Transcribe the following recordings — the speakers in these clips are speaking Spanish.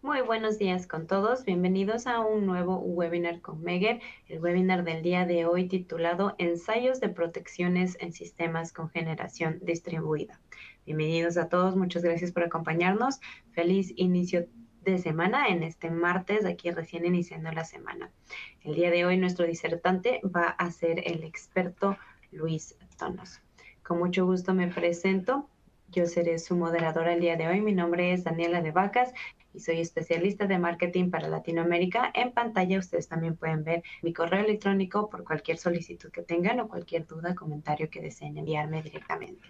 Muy buenos días con todos. Bienvenidos a un nuevo webinar con Meger. El webinar del día de hoy titulado Ensayos de protecciones en sistemas con generación distribuida. Bienvenidos a todos. Muchas gracias por acompañarnos. Feliz inicio de semana en este martes, aquí recién iniciando la semana. El día de hoy nuestro disertante va a ser el experto Luis Tonos. Con mucho gusto me presento. Yo seré su moderadora el día de hoy. Mi nombre es Daniela de Vacas y soy especialista de marketing para Latinoamérica. En pantalla ustedes también pueden ver mi correo electrónico por cualquier solicitud que tengan o cualquier duda, comentario que deseen enviarme directamente.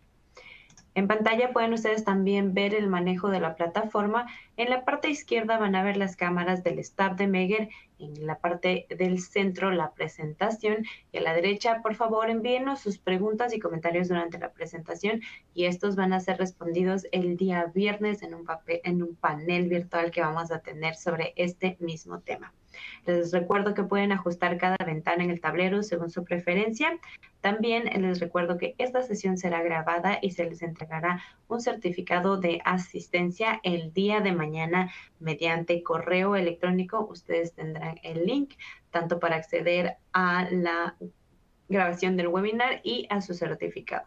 En pantalla pueden ustedes también ver el manejo de la plataforma. En la parte izquierda van a ver las cámaras del staff de Meger. En la parte del centro, la presentación. Y a la derecha, por favor, envíenos sus preguntas y comentarios durante la presentación. Y estos van a ser respondidos el día viernes en un panel virtual que vamos a tener sobre este mismo tema. Les recuerdo que pueden ajustar cada ventana en el tablero según su preferencia. También les recuerdo que esta sesión será grabada y se les entregará un certificado de asistencia el día de mañana mediante correo electrónico. Ustedes tendrán el link tanto para acceder a la grabación del webinar y a su certificado.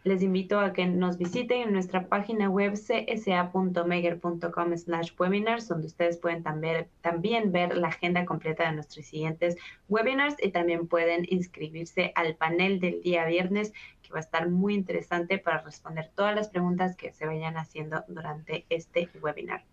Les invito a que nos visiten en nuestra página web csa.meger.com/webinars, donde ustedes pueden también ver la agenda completa de nuestros siguientes webinars y también pueden inscribirse al panel del día viernes, que va a estar muy interesante para responder todas las preguntas que se vayan haciendo durante este webinar.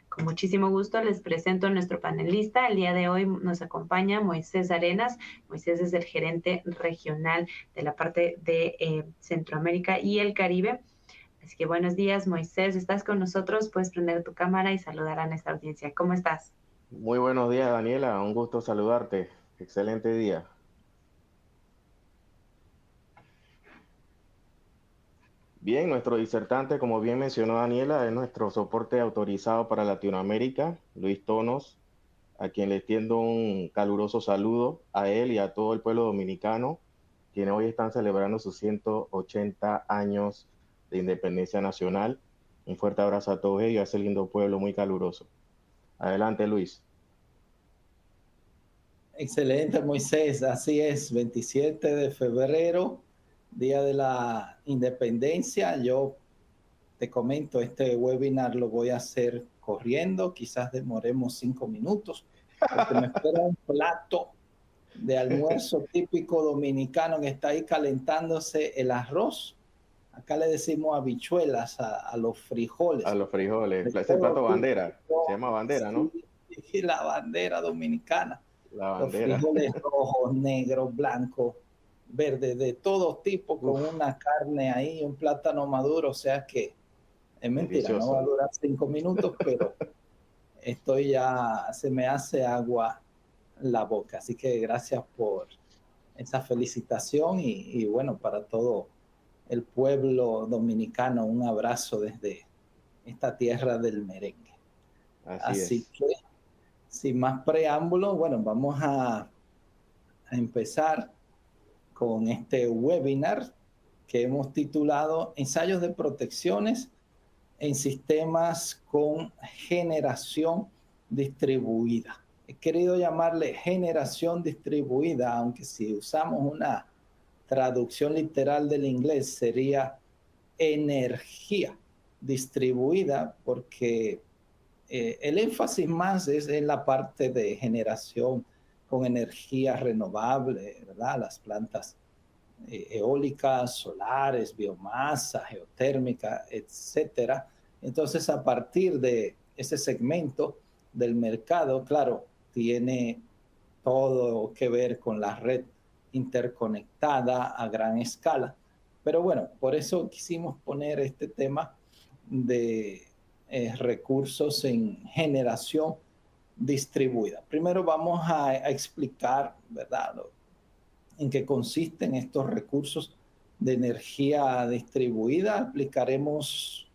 Con muchísimo gusto les presento a nuestro panelista. El día de hoy nos acompaña Moisés Arenas. Moisés es el gerente regional de la parte de Centroamérica y el Caribe. Así que buenos días, Moisés. ¿Estás con nosotros? Puedes prender tu cámara y saludar a nuestra audiencia. ¿Cómo estás? Muy buenos días, Daniela. Un gusto saludarte. Excelente día. Bien, nuestro disertante, como bien mencionó Daniela, es nuestro soporte autorizado para Latinoamérica, Luis Tonos, a quien le extiendo un caluroso saludo a él y a todo el pueblo dominicano, quienes hoy están celebrando sus 180 años de independencia nacional. Un fuerte abrazo a todos ellos, a ese lindo pueblo muy caluroso. Adelante, Luis. Excelente, Moisés. Así es, 27 de febrero, Día de la Independencia. Yo te comento, este webinar lo voy a hacer corriendo, quizás demoremos 5 minutos, porque me espera un plato de almuerzo típico dominicano que está ahí calentándose el arroz. Acá le decimos habichuelas a los A frijoles. los frijoles. De Ese todo plato bandera. Se tipo, llama bandera, ¿no? sí, la bandera dominicana. La Los bandera. frijoles rojos, negros, blancos, verdes, de todo tipo, con Uf, una carne ahí, un plátano maduro. O sea que es mentira, no va a delicioso. durar 5 minutos, pero se me hace agua la boca. Así que gracias por esa felicitación y bueno, para todo el pueblo dominicano, un abrazo desde esta tierra del merengue. Así Así es. que, sin más preámbulos, bueno, vamos a empezar con este webinar que hemos titulado Ensayos de protecciones en sistemas con generación distribuida. He querido llamarle generación distribuida, aunque si usamos una traducción literal del inglés sería energía distribuida, porque el énfasis más es en la parte de generación con energía renovable, ¿verdad? Las plantas eólicas, solares, biomasa, geotérmica, etcétera. Entonces, a partir de ese segmento del mercado, claro, tiene todo que ver con la red interconectada a gran escala. Pero bueno, por eso quisimos poner este tema de recursos en generación distribuida. Primero vamos a explicar, ¿verdad?, en qué consisten estos recursos de energía distribuida. Aplicaremos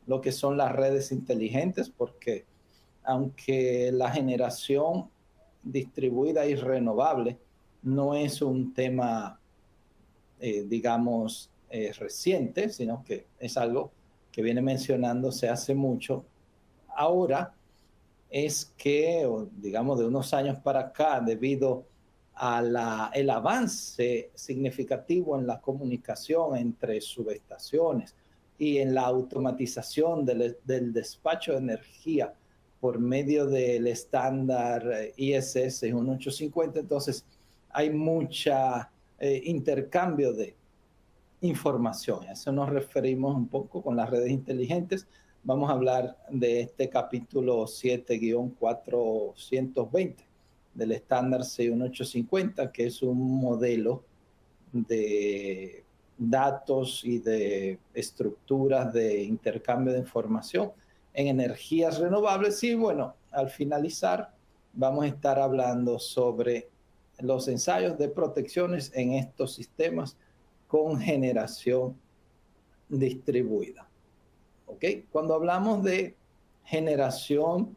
lo que son las redes inteligentes, porque aunque la generación distribuida y renovable no es un tema, digamos, reciente, sino que es algo que viene mencionándose hace mucho. Ahora es que, digamos, de unos años para acá, debido a el avance significativo en la comunicación entre subestaciones y en la automatización del despacho de energía por medio del estándar ISS 1850, entonces hay mucha intercambio de información. A eso nos referimos un poco con las redes inteligentes. Vamos a hablar de este capítulo 7-420 del estándar 61850, que es un modelo de datos y de estructuras de intercambio de información en energías renovables. Y bueno, al finalizar vamos a estar hablando sobre los ensayos de protecciones en estos sistemas con generación distribuida. ¿Ok? Cuando hablamos de generación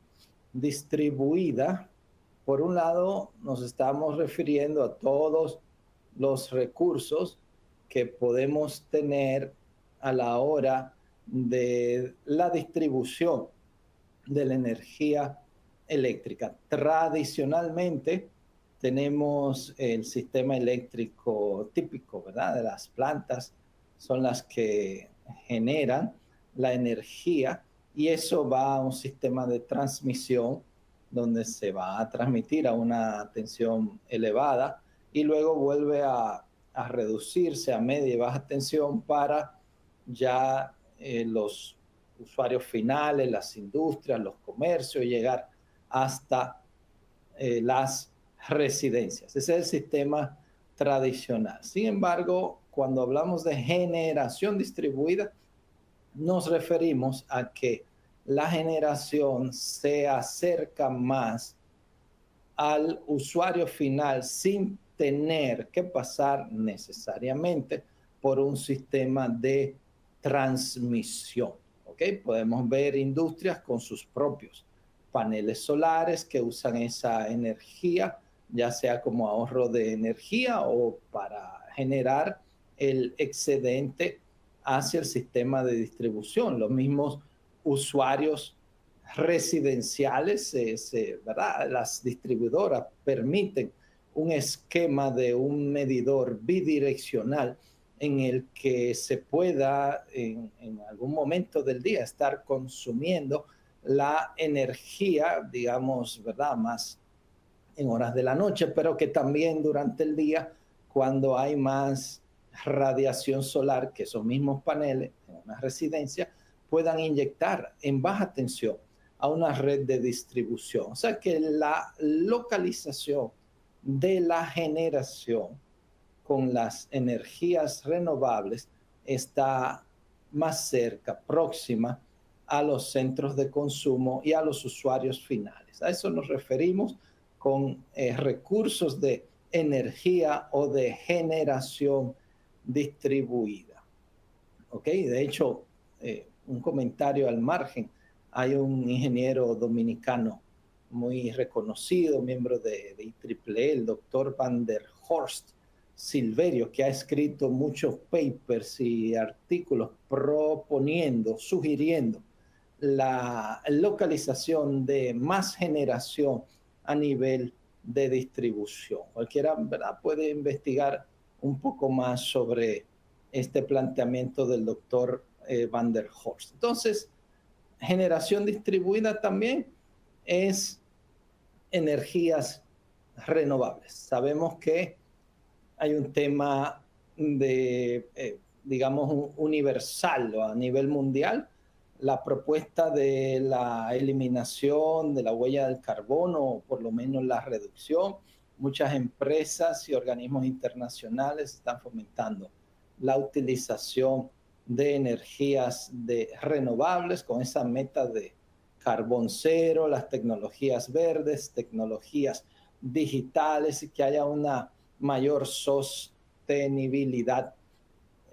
distribuida, por un lado nos estamos refiriendo a todos los recursos que podemos tener a la hora de la distribución de la energía eléctrica. Tradicionalmente tenemos el sistema eléctrico típico, ¿verdad? De las plantas son las que generan la energía y eso va a un sistema de transmisión donde se va a transmitir a una tensión elevada y luego vuelve a reducirse a media y baja tensión para ya los usuarios finales, las industrias, los comercios, llegar hasta las residencias. Ese es el sistema tradicional. Sin embargo, cuando hablamos de generación distribuida, nos referimos a que la generación se acerca más al usuario final sin tener que pasar necesariamente por un sistema de transmisión. ¿Okay? Podemos ver industrias con sus propios paneles solares que usan esa energía, ya sea como ahorro de energía o para generar el excedente hacia el sistema de distribución. Los mismos usuarios residenciales, ¿verdad? Las distribuidoras permiten un esquema de un medidor bidireccional en el que se pueda en algún momento del día estar consumiendo la energía, digamos, ¿verdad? Más en horas de la noche, pero que también durante el día, cuando hay más radiación solar, que esos mismos paneles en una residencia puedan inyectar en baja tensión a una red de distribución. O sea que la localización de la generación con las energías renovables está más cerca, próxima a los centros de consumo y a los usuarios finales. A eso nos referimos con recursos de energía o de generación distribuida. ¿Ok? De hecho, un comentario al margen. Hay un ingeniero dominicano muy reconocido, miembro de IEEE, el doctor Van der Horst Silverio, que ha escrito muchos papers y artículos proponiendo, sugiriendo la localización de más generación a nivel de distribución. Cualquiera, ¿verdad?, puede investigar un poco más sobre este planteamiento del doctor Van der Horst. Entonces, generación distribuida también es energías renovables. Sabemos que hay un tema de, digamos, universal o a nivel mundial, la propuesta de la eliminación de la huella del carbono, o por lo menos la reducción. Muchas empresas y organismos internacionales están fomentando la utilización de energías renovables con esa meta de carbón cero, las tecnologías verdes, tecnologías digitales y que haya una mayor sostenibilidad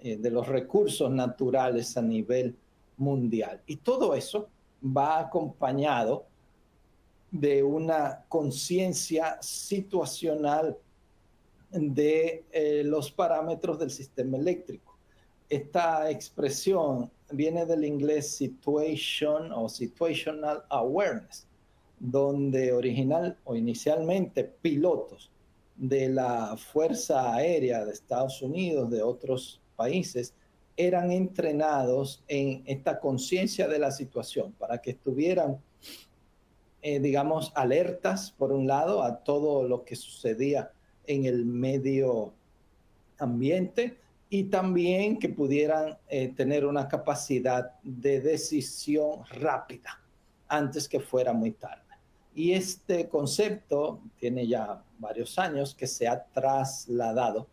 de los recursos naturales a nivel mundial. Y todo eso va acompañado de una conciencia situacional de los parámetros del sistema eléctrico. Esta expresión viene del inglés situation o situational awareness. donde inicialmente pilotos de la Fuerza Aérea de Estados Unidos, de otros países, eran entrenados en esta conciencia de la situación para que estuvieran, digamos, alertas, por un lado, a todo lo que sucedía en el medio ambiente y también que pudieran tener una capacidad de decisión rápida antes que fuera muy tarde. Y este concepto tiene ya varios años que se ha trasladado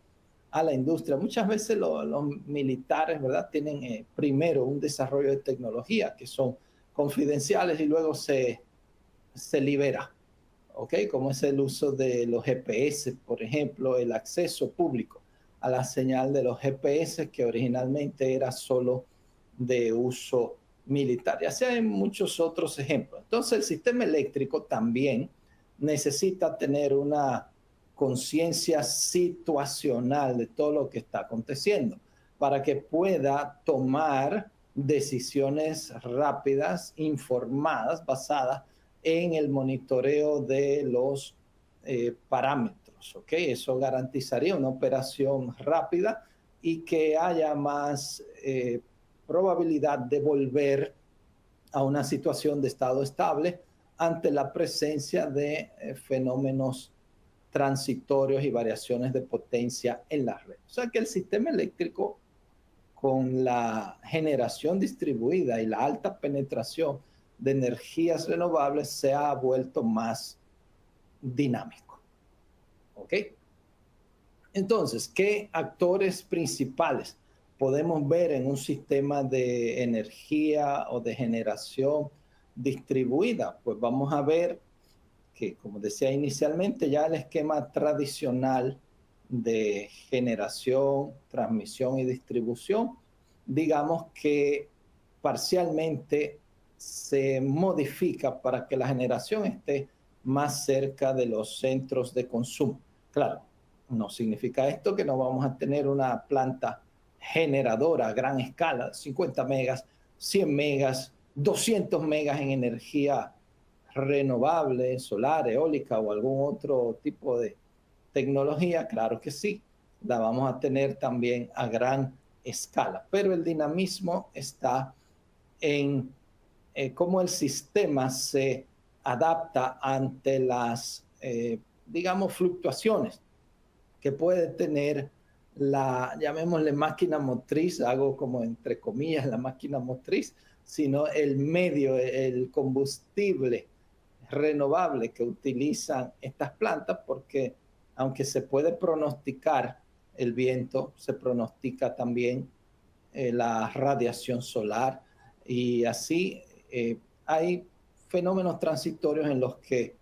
a la industria. Muchas veces los militares, ¿verdad?, tienen primero un desarrollo de tecnología que son confidenciales y luego se libera, ¿ok? Como es el uso de los GPS, por ejemplo, el acceso público a la señal de los GPS, que originalmente era solo de uso militar. Ya sea en muchos otros ejemplos. Entonces, el sistema eléctrico también necesita tener una conciencia situacional de todo lo que está aconteciendo para que pueda tomar decisiones rápidas, informadas, basadas en el monitoreo de los parámetros, ¿ok? Eso garantizaría una operación rápida y que haya más probabilidad de volver a una situación de estado estable ante la presencia de fenómenos transitorios y variaciones de potencia en la red. O sea que el sistema eléctrico, con la generación distribuida y la alta penetración de energías renovables, se ha vuelto más dinámico. ¿Ok? Entonces, ¿qué actores principales podemos ver en un sistema de energía o de generación distribuida? Pues vamos a ver que, como decía inicialmente, ya el esquema tradicional de generación, transmisión y distribución, digamos que parcialmente se modifica para que la generación esté más cerca de los centros de consumo. Claro, no significa esto que no vamos a tener una planta generadora a gran escala, 50 megas, 100 megas, 200 megas en energía renovable, solar, eólica o algún otro tipo de tecnología. Claro que sí, la vamos a tener también a gran escala, pero el dinamismo está en cómo el sistema se adapta ante las, digamos, fluctuaciones que puede tener la, llamémosle máquina motriz, hago como entre comillas la máquina motriz, sino el medio, el combustible renovable que utilizan estas plantas, porque aunque se puede pronosticar el viento, se pronostica también la radiación solar y así hay fenómenos transitorios en los que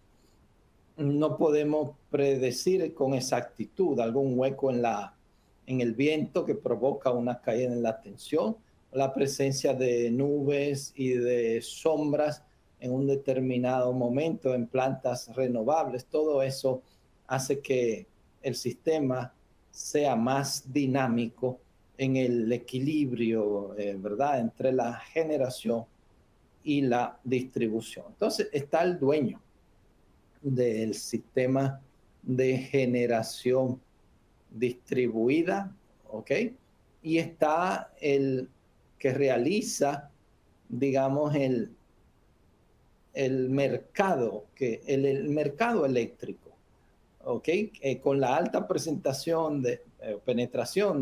no podemos predecir con exactitud algún hueco en el viento que provoca una caída en la tensión, la presencia de nubes y de sombras en un determinado momento en plantas renovables. Todo eso hace que el sistema sea más dinámico en el equilibrio, ¿verdad?, entre la generación y la distribución. Entonces está el dueño del sistema de generación distribuida, ¿ok? Y está el que realiza, digamos, el mercado, el mercado eléctrico, ¿ok? Con la alta penetración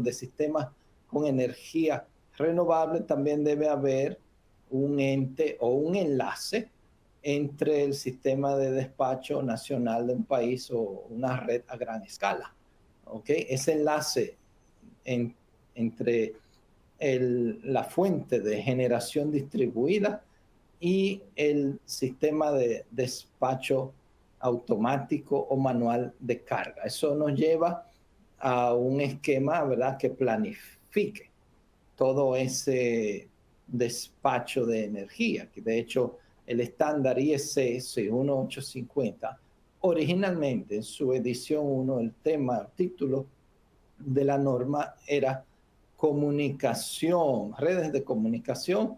de sistemas con energía renovable, también debe haber un ente o un enlace entre el sistema de despacho nacional de un país o una red a gran escala. ¿Ok? Ese enlace entre la fuente de generación distribuida y el sistema de despacho automático o manual de carga. Eso nos lleva a un esquema, ¿verdad?, que planifique todo ese despacho de energía, que de hecho el estándar IEC 11850, originalmente en su edición 1, el título de la norma era comunicación, redes de comunicación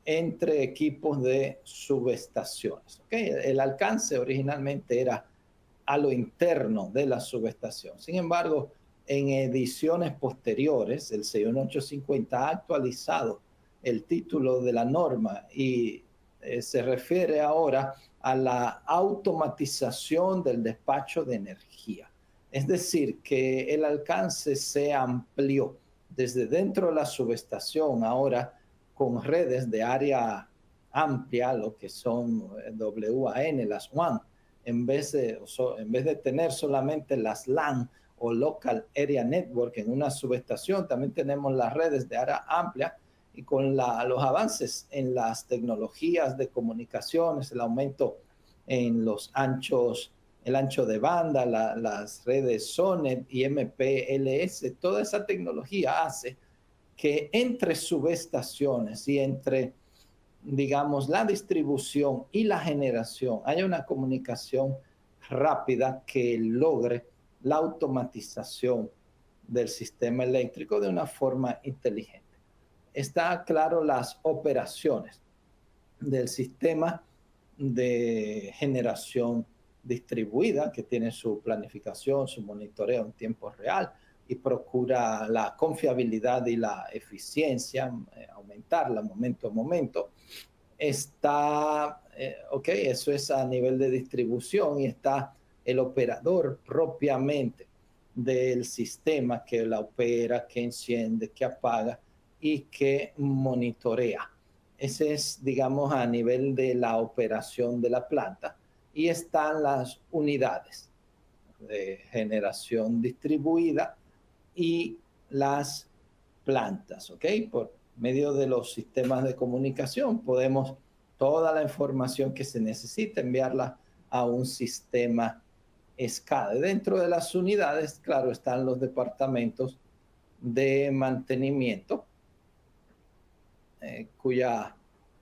entre equipos de subestaciones. ¿Okay? El alcance originalmente era a lo interno de la subestación. Sin embargo, en ediciones posteriores, el 61850 ha actualizado el título de la norma y se refiere ahora a la automatización del despacho de energía. Es decir, que el alcance se amplió desde dentro de la subestación, ahora con redes de área amplia, lo que son WAN, las WAN, en vez de tener solamente las LAN o Local Area Network en una subestación, también tenemos las redes de área amplia, y con los avances en las tecnologías de comunicaciones, el aumento en los anchos, el ancho de banda, las redes SONET y MPLS, toda esa tecnología hace que entre subestaciones y entre, digamos, la distribución y la generación haya una comunicación rápida que logre la automatización del sistema eléctrico de una forma inteligente. Está claro las operaciones del sistema de generación distribuida, que tiene su planificación, su monitoreo en tiempo real y procura la confiabilidad y la eficiencia, aumentarla momento a momento. Está, ok, eso es a nivel de distribución, y está el operador propiamente del sistema que la opera, que enciende, que apaga y que monitorea. Ese es, digamos, a nivel de la operación de la planta. Y están las unidades de generación distribuida y las plantas, ¿ok? Por medio de los sistemas de comunicación podemos toda la información que se necesita enviarla a un sistema SCADA. Dentro de las unidades, claro, están los departamentos de mantenimiento, cuya,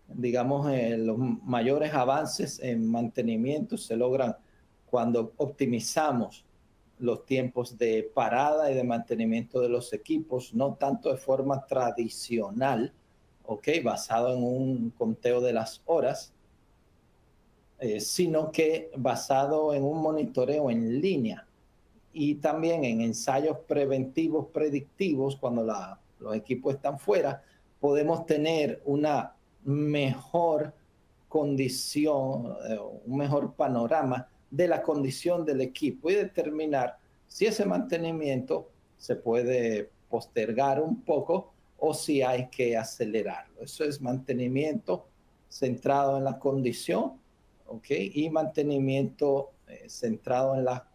digamos, los mayores avances en mantenimiento se logran cuando optimizamos los tiempos de parada y de mantenimiento de los equipos, no tanto de forma tradicional, ¿ok? Basado en un conteo de las horas, sino que basado en un monitoreo en línea y también en ensayos preventivos, predictivos. Cuando los equipos están fuera, podemos tener una mejor condición, un mejor panorama de la condición del equipo y determinar si ese mantenimiento se puede postergar un poco o si hay que acelerarlo. Eso es mantenimiento centrado en la condición, ¿ok? Y mantenimiento centrado en la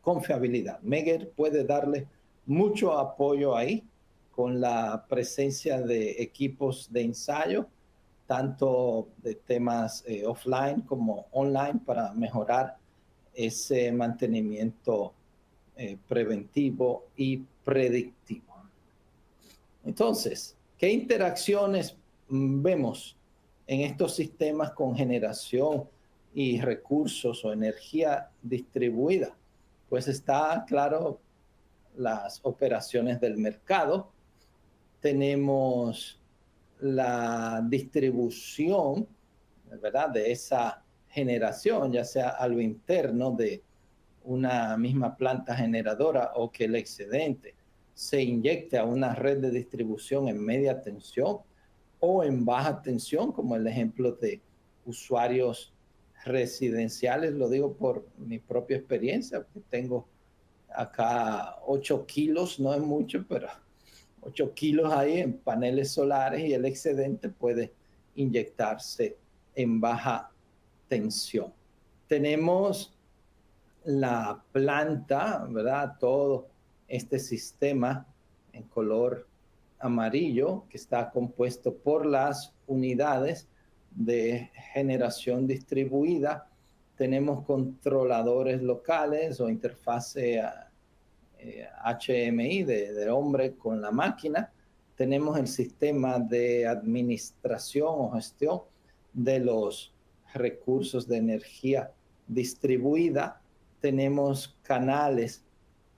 confiabilidad. Megger puede darle mucho apoyo ahí con la presencia de equipos de ensayo, tanto de temas offline como online, para mejorar ese mantenimiento preventivo y predictivo. Entonces, ¿qué interacciones vemos en estos sistemas con generación y recursos o energía distribuida? Pues está claro las operaciones del mercado. Tenemos la distribución, ¿verdad?, de esa generación, ya sea a lo interno de una misma planta generadora o que el excedente se inyecte a una red de distribución en media tensión o en baja tensión, como el ejemplo de usuarios residenciales. Lo digo por mi propia experiencia, porque tengo acá 8 kilos, no es mucho, pero 8 kilos ahí en paneles solares, y el excedente puede inyectarse en baja tensión. Tenemos la planta, ¿verdad? Todo este sistema en color amarillo que está compuesto por las unidades de generación distribuida. Tenemos controladores locales o interfase HMI de hombre con la máquina. Tenemos el sistema de administración o gestión de los recursos de energía distribuida. Tenemos canales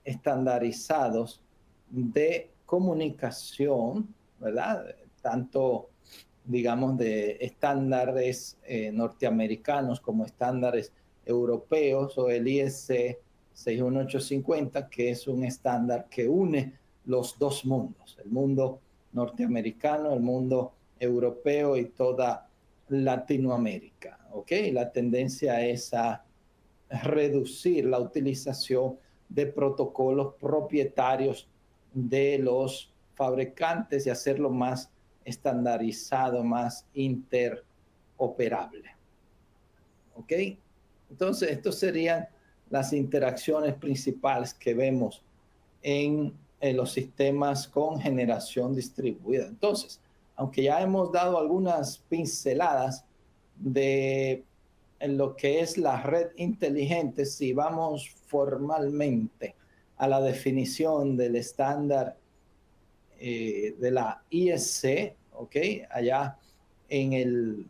estandarizados de comunicación, ¿verdad? Tanto digamos, de estándares norteamericanos como estándares europeos, o el IEC 61850, que es un estándar que une los dos mundos, el mundo norteamericano, el mundo europeo y toda Latinoamérica. ¿Ok? La tendencia es a reducir la utilización de protocolos propietarios de los fabricantes y hacerlo más estandarizado, más interoperable. ¿Ok? Entonces, estas serían las interacciones principales que vemos en los sistemas con generación distribuida. Entonces, aunque ya hemos dado algunas pinceladas de lo que es la red inteligente, si vamos formalmente a la definición del estándar de la IEC, ¿ok? Allá en el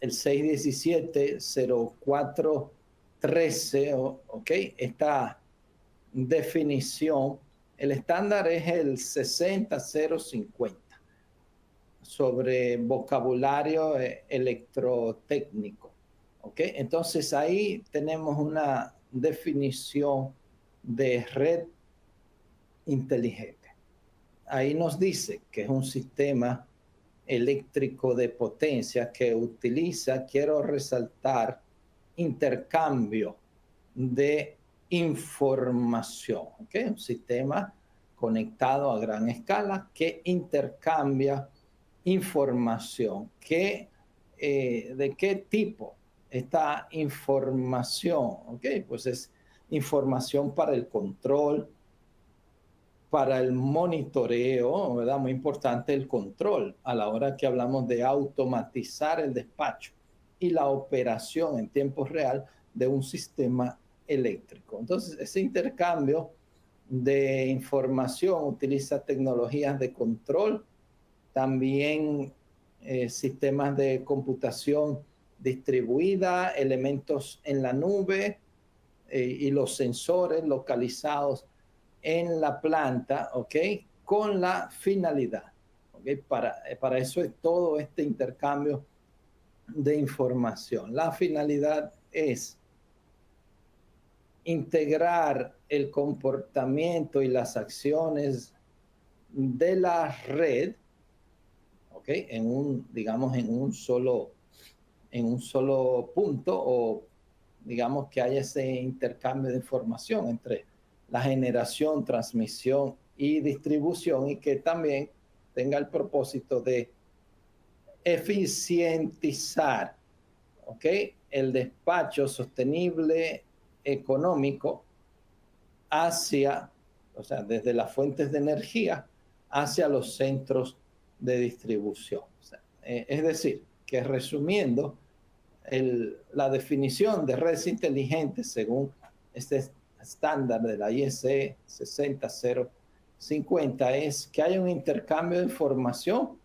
617-0413, ¿ok? Esta definición, el estándar es el 60050 sobre vocabulario electrotécnico, ¿ok? Entonces ahí tenemos una definición de red inteligente. Ahí nos dice que es un sistema eléctrico de potencia que utiliza, quiero resaltar, intercambio de información, ¿ok? Un sistema conectado a gran escala que intercambia información. ¿De qué tipo? Esta información, ¿ok? Pues es información para el control, para el monitoreo, ¿verdad? Muy importante el control a la hora que hablamos de automatizar el despacho y la operación en tiempo real de un sistema eléctrico. Entonces, ese intercambio de información utiliza tecnologías de control, también sistemas de computación distribuida, elementos en la nube y los sensores localizados en la planta, ¿ok? Con la finalidad, ¿ok? Para eso es todo este intercambio de información. La finalidad es integrar el comportamiento y las acciones de la red, ¿ok? Digamos, en un solo punto, o digamos que haya ese intercambio de información entre la generación, transmisión y distribución, y que también tenga el propósito de eficientizar, ¿ok? El despacho sostenible económico hacia, o sea, desde las fuentes de energía hacia los centros de distribución. O sea, es decir, que resumiendo, la definición de redes inteligentes según este estándar de la IEC 60050 es que haya un intercambio de información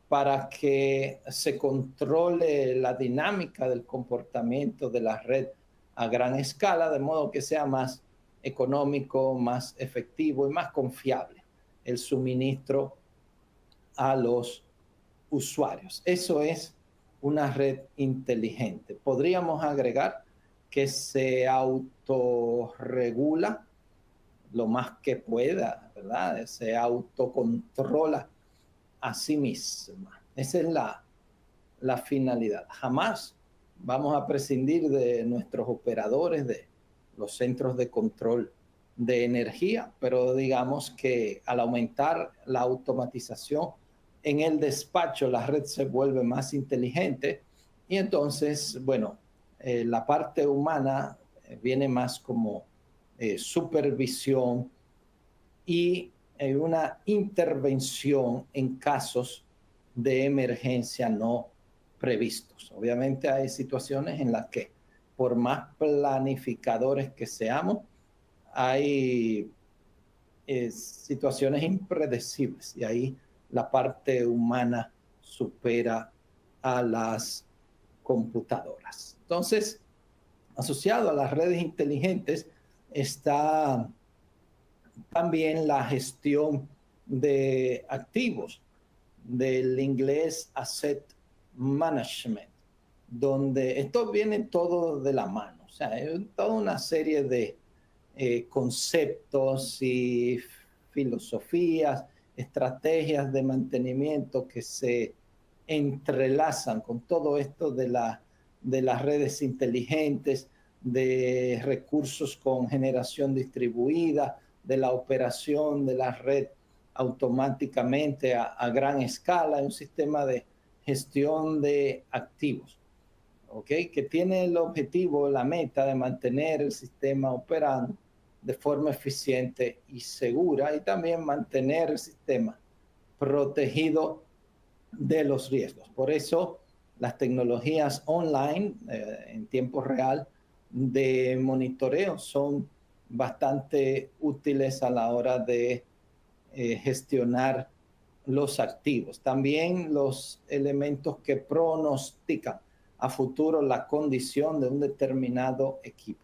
para que se controle la dinámica del comportamiento de la red a gran escala, de modo que sea más económico, más efectivo y más confiable el suministro a los usuarios. Eso es una red inteligente. Podríamos agregar que se autorregula lo más que pueda, ¿verdad? Se autocontrola a sí misma. Esa es la finalidad. Jamás vamos a prescindir de nuestros operadores, de los centros de control de energía, pero digamos que al aumentar la automatización en el despacho, la red se vuelve más inteligente y entonces, bueno, la parte humana viene más como supervisión y una intervención en casos de emergencia no previstos. Obviamente hay situaciones en las que, por más planificadores que seamos, hay situaciones impredecibles y ahí la parte humana supera a las computadoras. Entonces, asociado a las redes inteligentes está también la gestión de activos, del inglés asset management, donde esto viene todo de la mano. O sea, es toda una serie de conceptos y filosofías, estrategias de mantenimiento que se entrelazan con todo esto de las redes inteligentes, de recursos con generación distribuida, de la operación de la red automáticamente a gran escala, un sistema de gestión de activos, ¿okay? Que tiene el objetivo, la meta de mantener el sistema operando de forma eficiente y segura, y también mantener el sistema protegido de los riesgos. Por eso las tecnologías online en tiempo real de monitoreo son bastante útiles a la hora de gestionar los activos. También los elementos que pronostican a futuro la condición de un determinado equipo.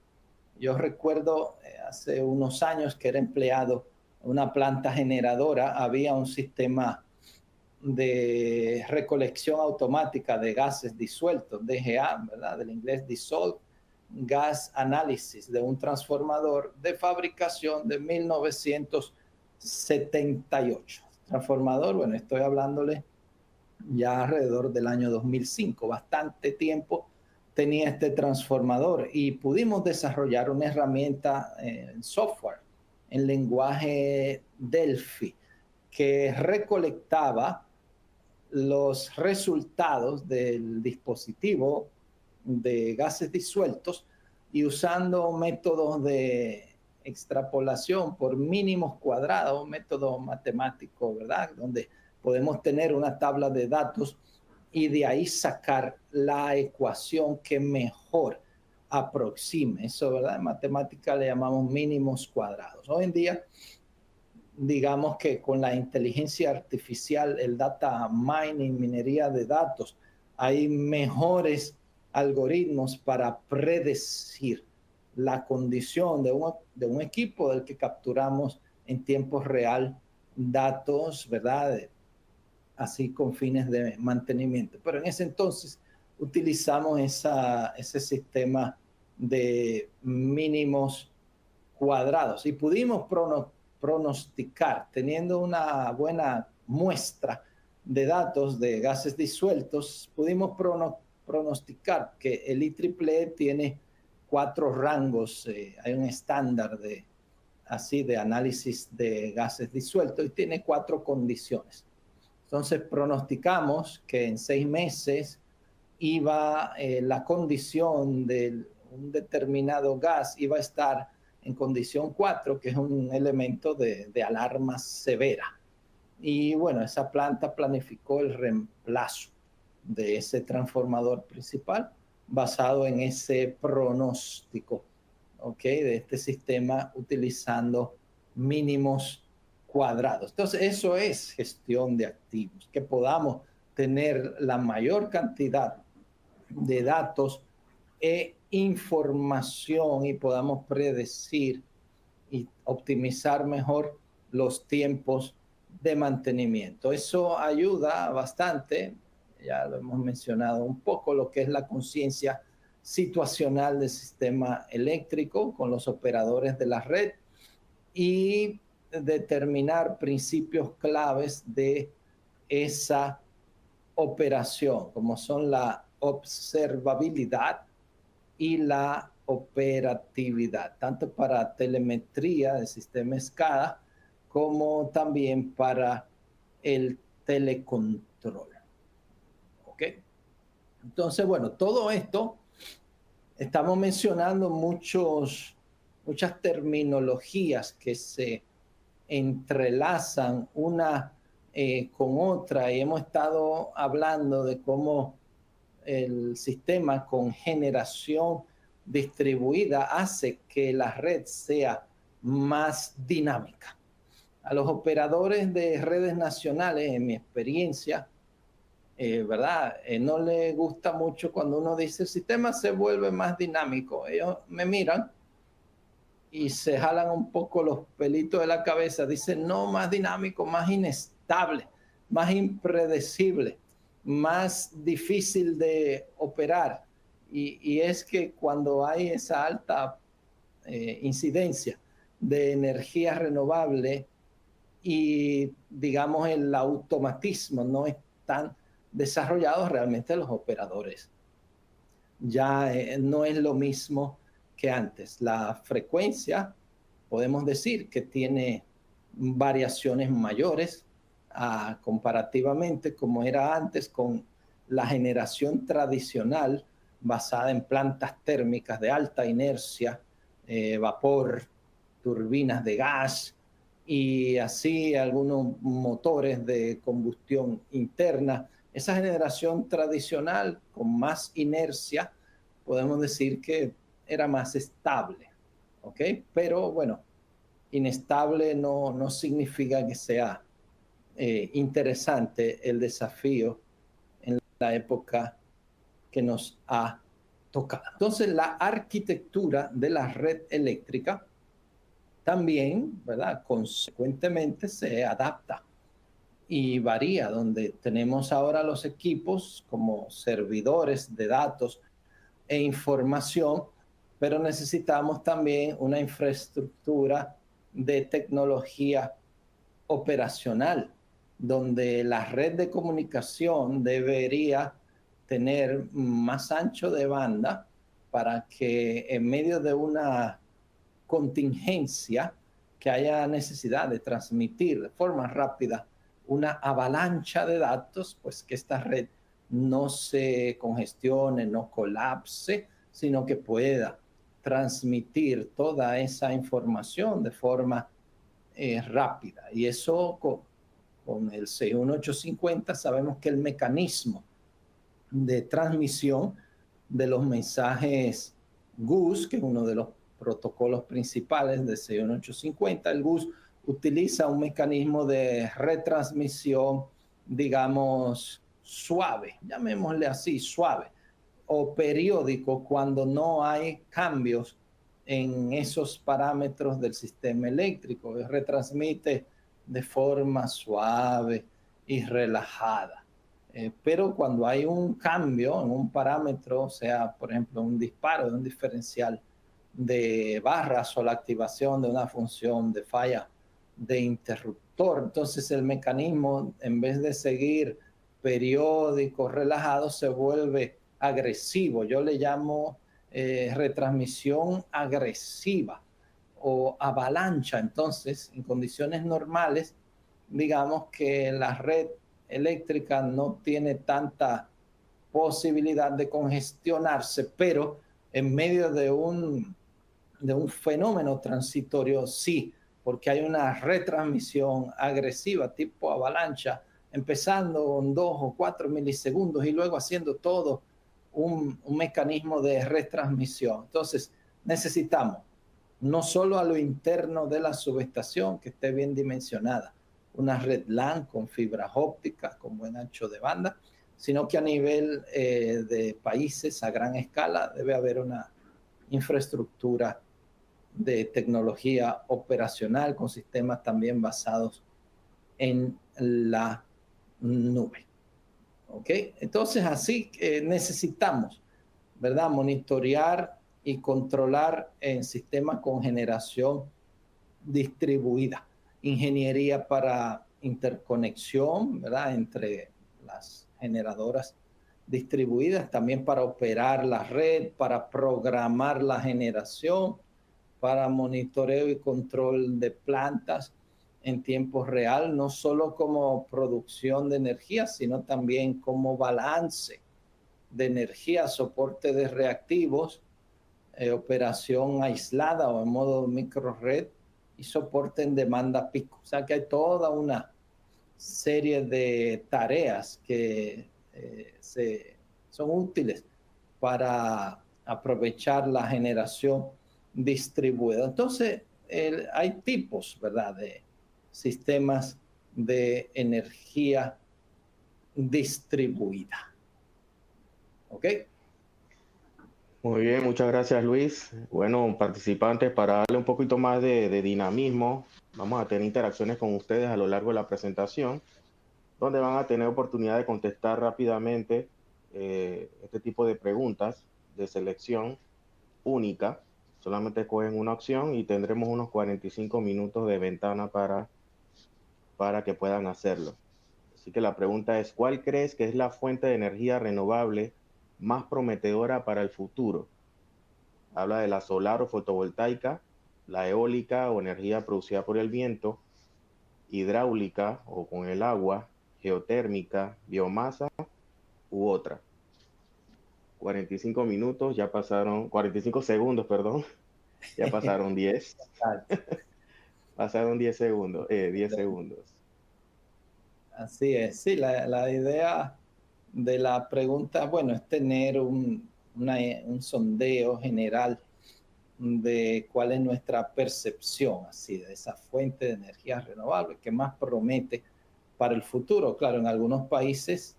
Yo recuerdo hace unos años que era empleado en una planta generadora, había un sistema de recolección automática de gases disueltos, DGA, ¿verdad? Del inglés Dissolved Gas Analysis, de un transformador de fabricación de 1978. Transformador, bueno, estoy hablándole ya alrededor del año 2005, bastante tiempo tenía este transformador, y pudimos desarrollar una herramienta en software, en lenguaje Delphi, que recolectaba los resultados del dispositivo de gases disueltos y usando métodos de extrapolación por mínimos cuadrados, un método matemático, ¿verdad? Donde podemos tener una tabla de datos y de ahí sacar la ecuación que mejor aproxime. Eso, ¿verdad? En matemática le llamamos mínimos cuadrados. Hoy en día, digamos que con la inteligencia artificial, el data mining, minería de datos, hay mejores algoritmos para predecir la condición de un equipo del que capturamos en tiempo real datos, ¿verdad? Así con fines de mantenimiento. Pero en ese entonces utilizamos ese sistema de mínimos cuadrados y pudimos pronosticar, teniendo una buena muestra de datos de gases disueltos, pudimos pronosticar que el IEEE tiene 4 rangos, hay un estándar de análisis de gases disueltos y tiene 4 condiciones. Entonces pronosticamos que en 6 meses iba la condición de un determinado gas iba a estar en condición 4, que es un elemento de alarma severa. Y bueno, esa planta planificó el reemplazo de ese transformador principal basado en ese pronóstico, ¿ok? De este sistema utilizando mínimos cuadrados. Entonces, eso es gestión de activos, que podamos tener la mayor cantidad de datos e información y podamos predecir y optimizar mejor los tiempos de mantenimiento. Eso ayuda bastante, ya lo hemos mencionado un poco, lo que es la conciencia situacional del sistema eléctrico con los operadores de la red y determinar principios claves de esa operación, como son la observabilidad y la operatividad, tanto para telemetría del sistema SCADA como también para el telecontrol. ¿Ok? Entonces, bueno, todo esto estamos mencionando muchas terminologías que se entrelazan una con otra, y hemos estado hablando de cómo el sistema con generación distribuida hace que la red sea más dinámica. A los operadores de redes nacionales, en mi experiencia, ¿verdad? No les gusta mucho cuando uno dice el sistema se vuelve más dinámico. Ellos me miran y se jalan un poco los pelitos de la cabeza. Dicen, no, más dinámico, más inestable. más impredecible, más difícil de operar. Y es que cuando hay esa alta incidencia de energía renovable y, digamos, el automatismo no están desarrollados, realmente los operadores ya no es lo mismo que antes. La frecuencia, podemos decir que tiene variaciones mayores comparativamente como era antes con la generación tradicional basada en plantas térmicas de alta inercia, vapor, turbinas de gas y así algunos motores de combustión interna. Esa generación tradicional con más inercia, podemos decir que era más estable, ¿ok? Pero bueno, inestable no significa que sea interesante el desafío en la época que nos ha tocado. Entonces, la arquitectura de la red eléctrica también, ¿verdad? Consecuentemente se adapta y varía, donde tenemos ahora los equipos como servidores de datos e información, pero necesitamos también una infraestructura de tecnología operacional, donde la red de comunicación debería tener más ancho de banda para que en medio de una contingencia que haya necesidad de transmitir de forma rápida una avalancha de datos, pues que esta red no se congestione, no colapse, sino que pueda transmitir toda esa información de forma rápida. Y eso con el 61850 sabemos que el mecanismo de transmisión de los mensajes GUS, que es uno de los protocolos principales de 61850, el GUS utiliza un mecanismo de retransmisión, digamos, suave, llamémosle así, suave, o periódico cuando no hay cambios en esos parámetros del sistema eléctrico. Retransmite de forma suave y relajada. Pero cuando hay un cambio en un parámetro, sea, por ejemplo, un disparo de un diferencial de barras o la activación de una función de falla de interruptor, entonces el mecanismo, en vez de seguir periódico, relajado, se vuelve agresivo. Yo le llamo retransmisión agresiva o avalancha. Entonces, en condiciones normales, digamos que la red eléctrica no tiene tanta posibilidad de congestionarse, pero en medio de un fenómeno transitorio sí, porque hay una retransmisión agresiva tipo avalancha, empezando en 2 o 4 milisegundos y luego haciendo todo un mecanismo de retransmisión. Entonces, necesitamos no solo a lo interno de la subestación, que esté bien dimensionada, una red LAN con fibra óptica, con buen ancho de banda, sino que a nivel de países a gran escala debe haber una infraestructura de tecnología operacional con sistemas también basados en la nube. ¿Ok? Entonces, así necesitamos, ¿verdad?, monitorear y controlar en sistemas con generación distribuida. Ingeniería para interconexión, ¿verdad?, entre las generadoras distribuidas, también para operar la red, para programar la generación, para monitoreo y control de plantas en tiempo real, no solo como producción de energía, sino también como balance de energía, soporte de reactivos, operación aislada o en modo microred y soporte en demanda pico. O sea que hay toda una serie de tareas que son útiles para aprovechar la generación distribuida. Entonces, hay tipos, ¿verdad?, de sistemas de energía distribuida. ¿Ok? Muy bien, muchas gracias, Luis. Bueno, participantes, para darle un poquito más de dinamismo, vamos a tener interacciones con ustedes a lo largo de la presentación. donde van a tener oportunidad de contestar rápidamente este tipo de preguntas de selección única. Solamente escogen una opción y tendremos unos 45 minutos de ventana para que puedan hacerlo. Así que la pregunta es, ¿cuál crees que es la fuente de energía renovable más prometedora para el futuro? Habla de la solar o fotovoltaica, la eólica o energía producida por el viento, hidráulica o con el agua, geotérmica, biomasa u otra. 45 minutos, ya pasaron, 45 segundos, perdón, ya pasaron 10. Pasaron 10 segundos, 10 segundos. Así es, sí, la idea de la pregunta, bueno, es tener un sondeo general de cuál es nuestra percepción así de esa fuente de energía renovable que más promete para el futuro. Claro, en algunos países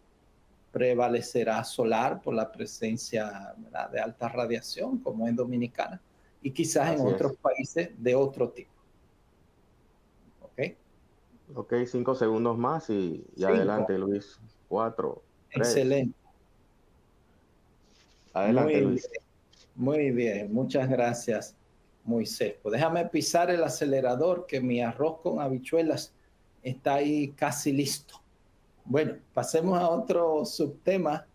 prevalecerá solar por la presencia, ¿verdad?, de alta radiación, como en Dominicana, y quizás en Así otros es. países de otro tipo. ¿Ok? Ok, 5 segundos más y Cinco. adelante, Luis. 4, 3. Excelente. Adelante, Muy bien. Luis. Muy bien, muchas gracias, Moisés. Pues déjame pisar el acelerador, que mi arroz con habichuelas está ahí casi listo. Bueno, pasemos a otro subtema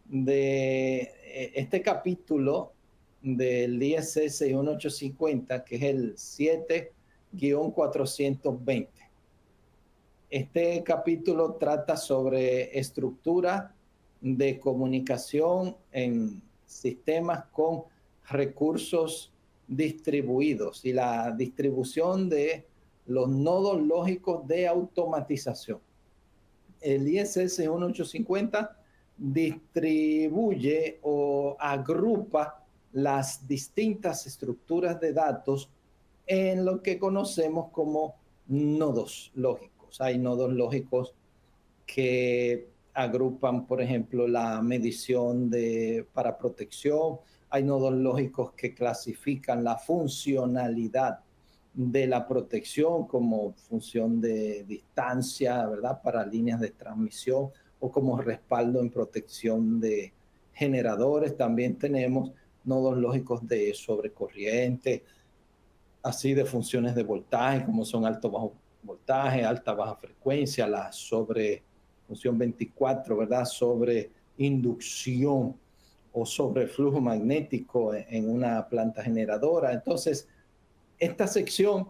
de este capítulo del ISS 1850, que es el 7-420. Este capítulo trata sobre estructura de comunicación en sistemas con recursos distribuidos y la distribución de los nodos lógicos de automatización. El ISS 1850 distribuye o agrupa las distintas estructuras de datos en lo que conocemos como nodos lógicos. Hay nodos lógicos que agrupan, por ejemplo, la medición para protección. Hay nodos lógicos que clasifican la funcionalidad de la protección como función de distancia, ¿verdad?, para líneas de transmisión o como respaldo en protección de generadores. También tenemos nodos lógicos de sobrecorriente, así de funciones de voltaje, como son alto-bajo voltaje, alta-baja frecuencia, la sobre función 24, ¿verdad?, sobre inducción o sobre flujo magnético en una planta generadora. Entonces, esta sección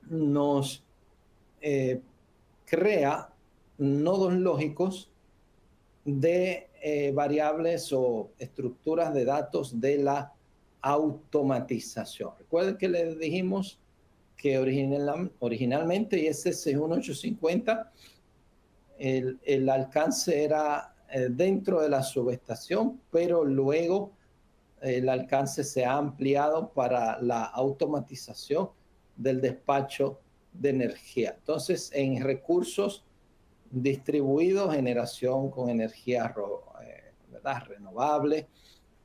nos crea nodos lógicos de variables o estructuras de datos de la automatización. Recuerden que les dijimos que originalmente ISS 1850 el alcance era dentro de la subestación, pero luego el alcance se ha ampliado para la automatización del despacho de energía. Entonces, en recursos distribuidos, generación con energía, ¿verdad?, renovable,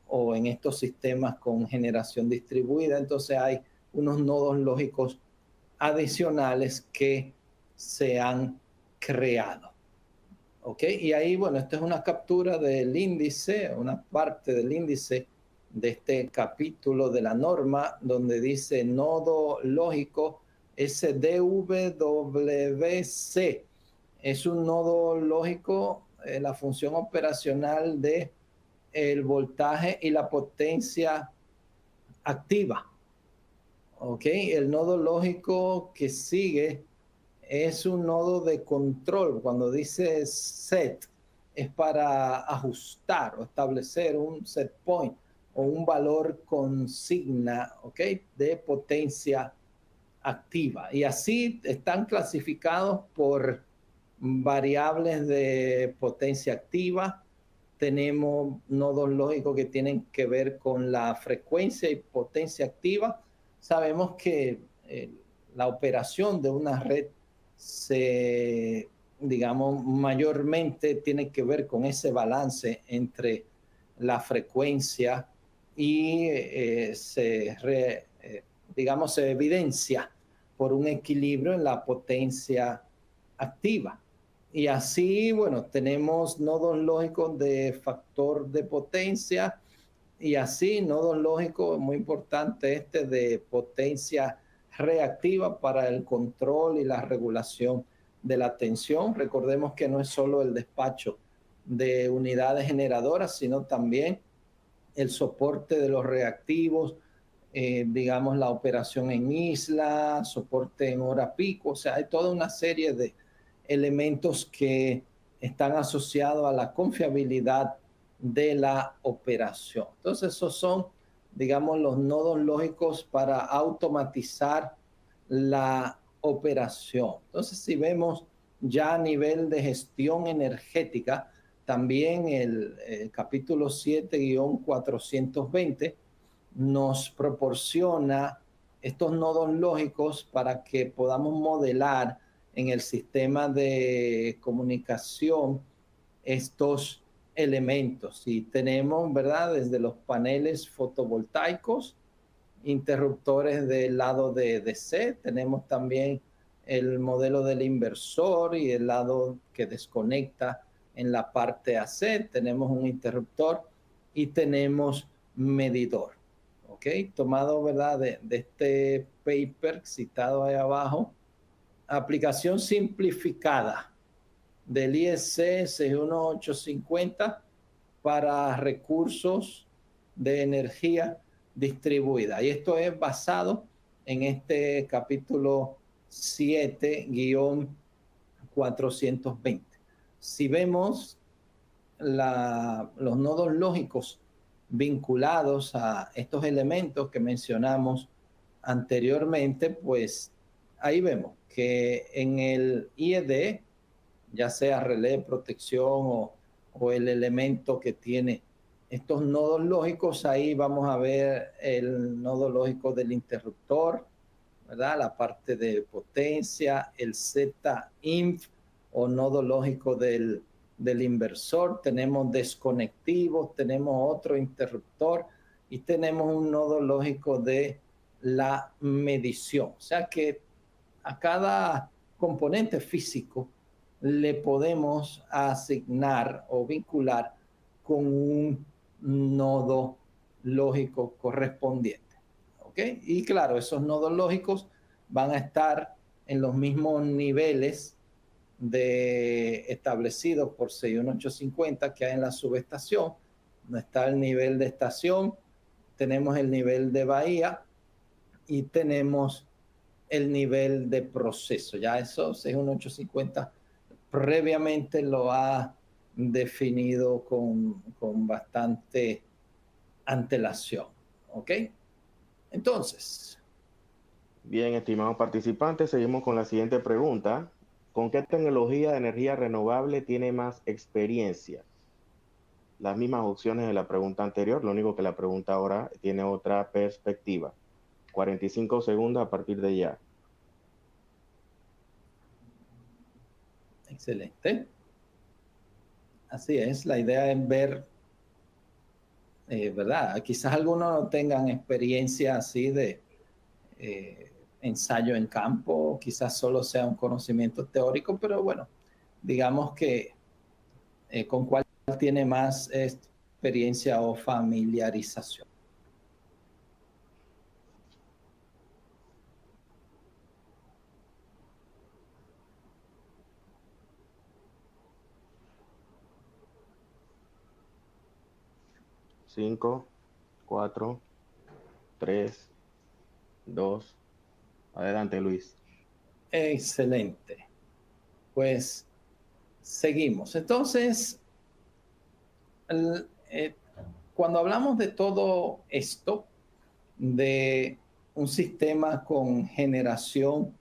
o en estos sistemas con generación distribuida, entonces hay unos nodos lógicos adicionales que se han creado. ¿Ok? Y ahí, bueno, esta es una captura del índice, una parte del índice de este capítulo de la norma, donde dice nodo lógico SDWC. Es un nodo lógico, la función operacional de el voltaje y la potencia activa. ¿Ok? El nodo lógico que sigue es un nodo de control. Cuando dice set, es para ajustar o establecer un set point o un valor consigna, ¿ok?, de potencia activa. Y así están clasificados por variables de potencia activa. Tenemos nodos lógicos que tienen que ver con la frecuencia y potencia activa. Sabemos que la operación de una red digamos, mayormente tiene que ver con ese balance entre la frecuencia y digamos, se evidencia por un equilibrio en la potencia activa. Y así, bueno, tenemos nodos lógicos de factor de potencia y así nodos lógicos, muy importante este de potencia reactiva para el control y la regulación de la tensión. Recordemos que no es solo el despacho de unidades generadoras, sino también el soporte de los reactivos, digamos la operación en isla, soporte en hora pico, o sea, hay toda una serie de elementos que están asociados a la confiabilidad de la operación. Entonces, esos son, digamos, los nodos lógicos para automatizar la operación. Entonces, si vemos ya a nivel de gestión energética, también el capítulo 7-420 nos proporciona estos nodos lógicos para que podamos modelar en el sistema de comunicación estos elementos. Y tenemos, ¿verdad? Desde los paneles fotovoltaicos, interruptores del lado de DC, tenemos también el modelo del inversor y el lado que desconecta en la parte AC, tenemos un interruptor y tenemos medidor. ¿Ok? Tomado, ¿verdad? De este paper citado ahí abajo, aplicación simplificada del IEC 61850 para recursos de energía distribuida. Y esto es basado en este capítulo 7-420. Si vemos los nodos lógicos vinculados a estos elementos que mencionamos anteriormente, pues ahí vemos que en el IED, ya sea relé de protección o el elemento que tiene estos nodos lógicos, ahí vamos a ver el nodo lógico del interruptor, ¿verdad? La parte de potencia, el Z-INF o nodo lógico del inversor, tenemos desconectivos, tenemos otro interruptor y tenemos un nodo lógico de la medición. O sea que a cada componente físico le podemos asignar o vincular con un nodo lógico correspondiente. ¿Ok? Y claro, esos nodos lógicos van a estar en los mismos niveles establecidos por 61850 que hay en la subestación. No está el nivel de estación, tenemos el nivel de bahía y tenemos el nivel de proceso. Ya eso 61850 previamente lo ha definido con bastante antelación. ¿Ok? Entonces. Bien, estimados participantes, seguimos con la siguiente pregunta. ¿Con qué tecnología de energía renovable tiene más experiencia? Las mismas opciones de la pregunta anterior, lo único que la pregunta ahora tiene otra perspectiva. 45 segundos a partir de ya. Excelente. Así es, la idea es ver, ¿verdad? Quizás algunos no tengan experiencia así de ensayo en campo, quizás solo sea un conocimiento teórico, pero bueno, digamos que con cuál tiene más experiencia o familiarización. Cinco, 4, 3, 2. Adelante, Luis. Excelente. Pues seguimos. Entonces, cuando hablamos de todo esto, de un sistema con generación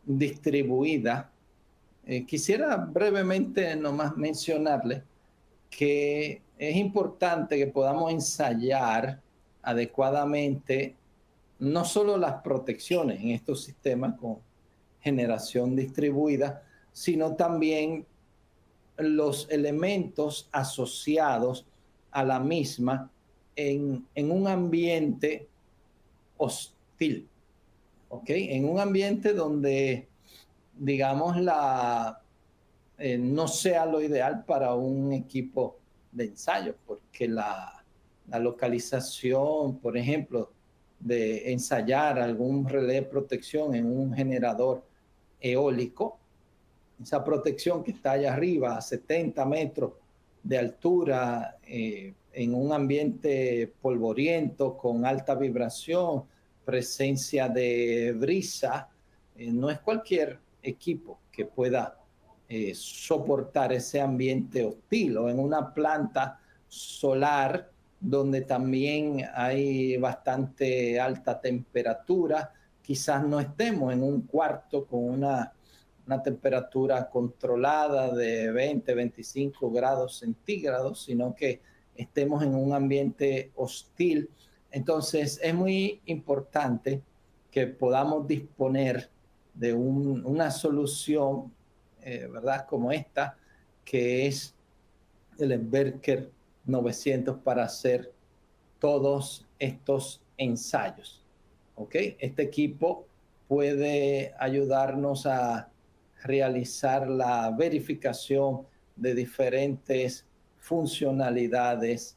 distribuida, quisiera brevemente nomás mencionarle que es importante que podamos ensayar adecuadamente no solo las protecciones en estos sistemas con generación distribuida, sino también los elementos asociados a la misma en un ambiente hostil, ¿ok? En un ambiente donde, digamos, la no sea lo ideal para un equipo de ensayo, porque la localización, por ejemplo, de ensayar algún relé de protección en un generador eólico, esa protección que está allá arriba a 70 metros de altura, en un ambiente polvoriento, con alta vibración, presencia de brisa, no es cualquier equipo que pueda soportar ese ambiente hostil, o en una planta solar donde también hay bastante alta temperatura. Quizás no estemos en un cuarto con una temperatura controlada de 20, 25 grados centígrados, sino que estemos en un ambiente hostil. Entonces es muy importante que podamos disponer de una solución, ¿verdad? Como esta, que es el Embraer 900 para hacer todos estos ensayos. ¿Ok? Este equipo puede ayudarnos a realizar la verificación de diferentes funcionalidades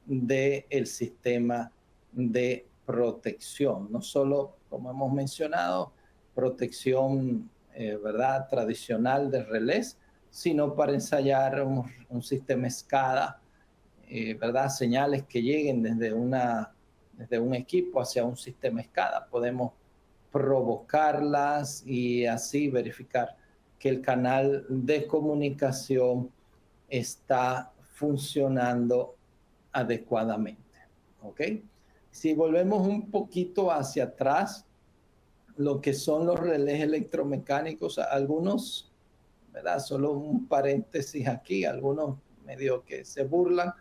del sistema de protección. No solo, como hemos mencionado, protección ¿verdad? Tradicional de relés, sino para ensayar un sistema SCADA, ¿verdad? Señales que lleguen desde un equipo hacia un sistema SCADA. Podemos provocarlas y así verificar que el canal de comunicación está funcionando adecuadamente. ¿Ok? Si volvemos un poquito hacia atrás, lo que son los relés electromecánicos, algunos, ¿verdad? Solo un paréntesis aquí, algunos medio que se burlan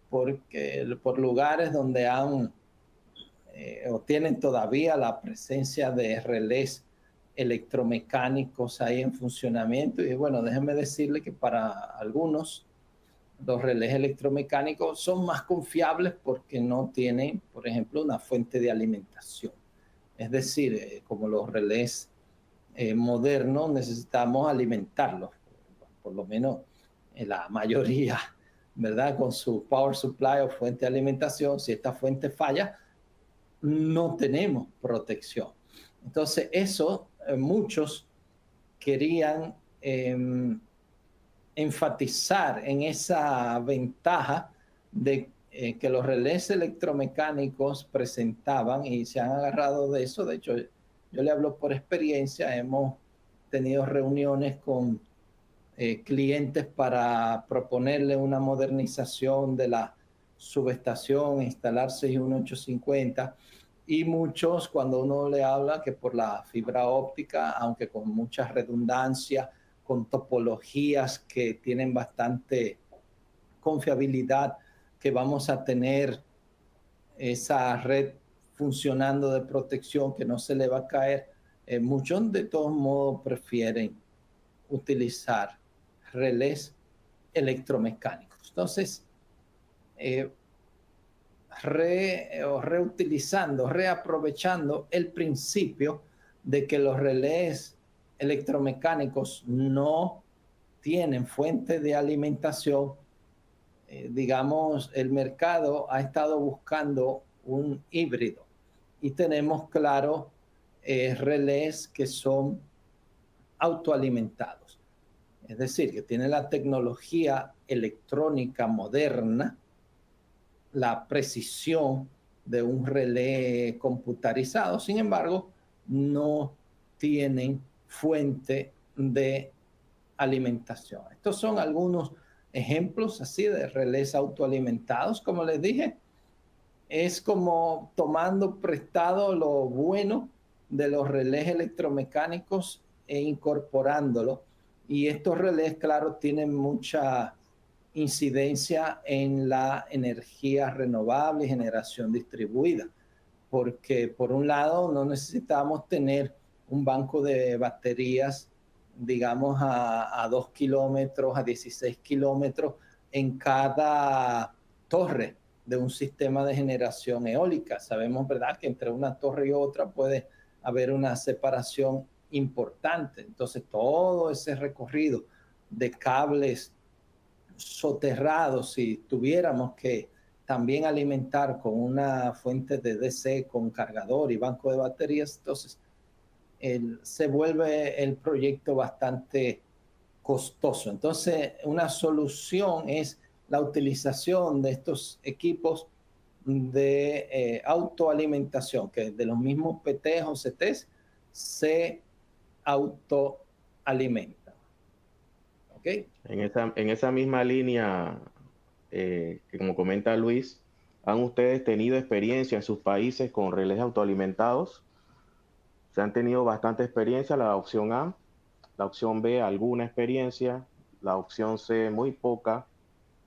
por lugares donde han o tienen todavía la presencia de relés electromecánicos ahí en funcionamiento. Y bueno, déjenme decirle que para algunos los relés electromecánicos son más confiables porque no tienen, por ejemplo, una fuente de alimentación. Es decir, como los relés modernos, necesitamos alimentarlos, por lo menos la mayoría, ¿verdad? Con su power supply o fuente de alimentación. Si esta fuente falla, no tenemos protección. Entonces, eso muchos querían enfatizar en esa ventaja de que los relés electromecánicos presentaban, y se han agarrado de eso. De hecho, yo le hablo por experiencia. Hemos tenido reuniones con clientes para proponerle una modernización de la subestación, instalar 61850, y muchos, cuando uno le habla que por la fibra óptica, aunque con mucha redundancia, con topologías que tienen bastante confiabilidad, que vamos a tener esa red funcionando de protección, que no se le va a caer, muchos de todos modos prefieren utilizar relés electromecánicos. Entonces, reaprovechando el principio de que los relés electromecánicos no tienen fuente de alimentación, digamos, el mercado ha estado buscando un híbrido, y tenemos, claro, relés que son autoalimentados. Es decir, que tienen la tecnología electrónica moderna, la precisión de un relé computarizado. Sin embargo, no tienen fuente de alimentación. Estos son algunos ejemplos así de relés autoalimentados. Como les dije, es como tomando prestado lo bueno de los relés electromecánicos e incorporándolo. Y estos relés, claro, tienen mucha incidencia en la energía renovable y generación distribuida, porque por un lado no necesitamos tener un banco de baterías, digamos, a 2 kilómetros, a 16 kilómetros en cada torre de un sistema de generación eólica. Sabemos, ¿verdad?, que entre una torre y otra puede haber una separación importante. Entonces, todo ese recorrido de cables soterrados, si tuviéramos que también alimentar con una fuente de DC, con cargador y banco de baterías, entonces se vuelve el proyecto bastante costoso. Entonces, una solución es la utilización de estos equipos de autoalimentación, que de los mismos PTs o CTs se autoalimentan. ¿Ok? En esa misma línea, que como comenta Luis, ¿han ustedes tenido experiencia en sus países con relés autoalimentados? Se han tenido bastante experiencia, la opción A, la opción B, alguna experiencia, la opción C, muy poca,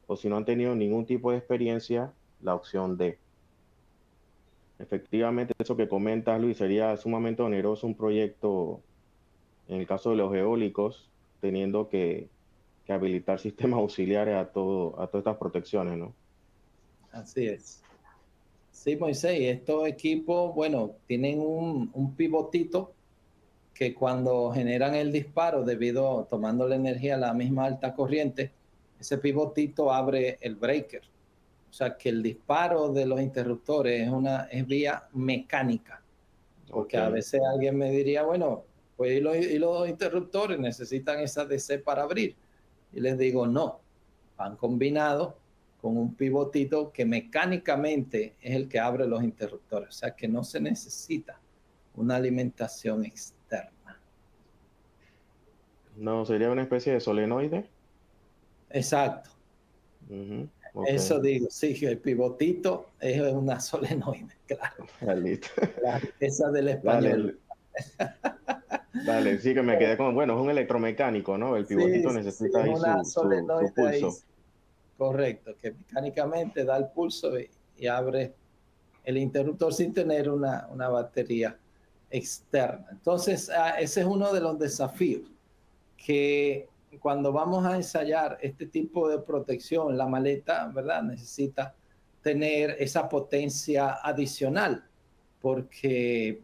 o si no han tenido ningún tipo de experiencia, la opción D. Efectivamente, eso que comentas, Luis, sería sumamente oneroso un proyecto, en el caso de los eólicos, teniendo que habilitar sistemas auxiliares a todas estas protecciones, ¿no? Así es. Sí, Moisés, y estos equipos, bueno, tienen un pivotito que cuando generan el disparo, tomando la energía a la misma alta corriente, ese pivotito abre el breaker. O sea que el disparo de los interruptores es vía mecánica. Porque a veces alguien me diría, bueno, pues y los interruptores necesitan esa DC para abrir. Y les digo, no, van combinados con un pivotito que mecánicamente es el que abre los interruptores. O sea que no se necesita una alimentación externa. No, sería una especie de solenoide. Exacto. Okay. Eso digo, sí, el pivotito es una solenoide, claro. Esa del español. Dale, sí que me quedé con, bueno, es un electromecánico, ¿no? El pivotito necesita ahí su pulso. Ahí. Correcto, que mecánicamente da el pulso y abre el interruptor sin tener una batería externa. Entonces, ese es uno de los desafíos, que cuando vamos a ensayar este tipo de protección, la maleta, ¿verdad? Necesita tener esa potencia adicional, porque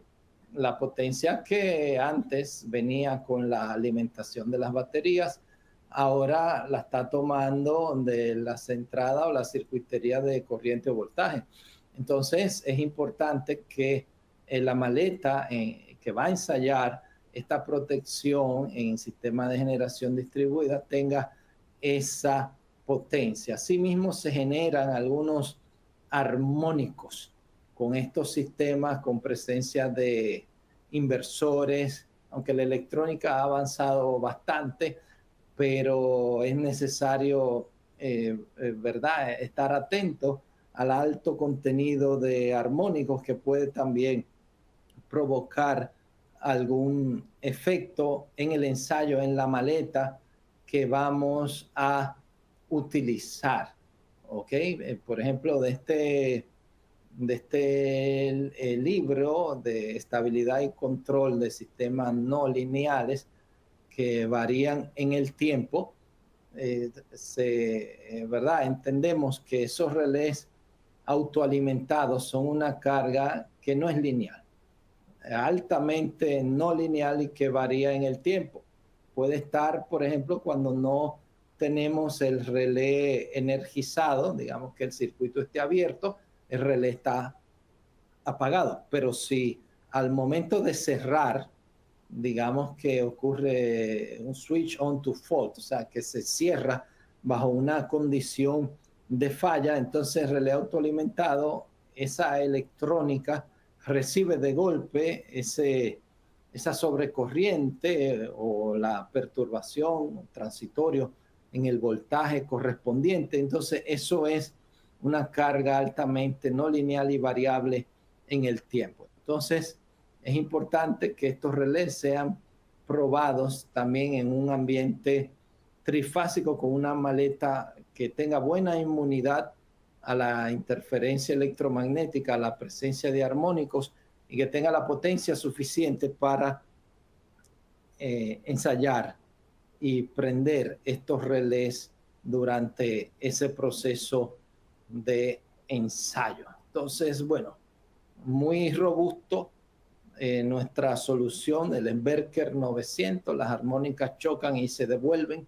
la potencia que antes venía con la alimentación de las baterías, ahora la está tomando de las entradas o la circuitería de corriente o voltaje. Entonces, es importante que la maleta que va a ensayar esta protección en sistema de generación distribuida tenga esa potencia. Asimismo, se generan algunos armónicos con estos sistemas con presencia de inversores, aunque la electrónica ha avanzado bastante, pero es necesario, ¿verdad?, estar atento al alto contenido de armónicos que puede también provocar algún efecto en el ensayo, en la maleta que vamos a utilizar. ¿Ok? Por ejemplo, de este libro de estabilidad y control de sistemas no lineales que varían en el tiempo, ¿verdad? Entendemos que esos relés autoalimentados son una carga que no es lineal, altamente no lineal y que varía en el tiempo. Puede estar, por ejemplo, cuando no tenemos el relé energizado, digamos que el circuito esté abierto, el relé está apagado. Pero si al momento de cerrar, digamos que ocurre un switch on to fault, o sea, que se cierra bajo una condición de falla, entonces el relé autoalimentado, esa electrónica recibe de golpe esa sobrecorriente o la perturbación transitorio en el voltaje correspondiente. Entonces eso es una carga altamente no lineal y variable en el tiempo. Entonces es importante que estos relés sean probados también en un ambiente trifásico con una maleta que tenga buena inmunidad a la interferencia electromagnética, a la presencia de armónicos y que tenga la potencia suficiente para ensayar y prender estos relés durante ese proceso de ensayo. Entonces, bueno, muy robusto nuestra solución, el Emberker 900, las armónicas chocan y se devuelven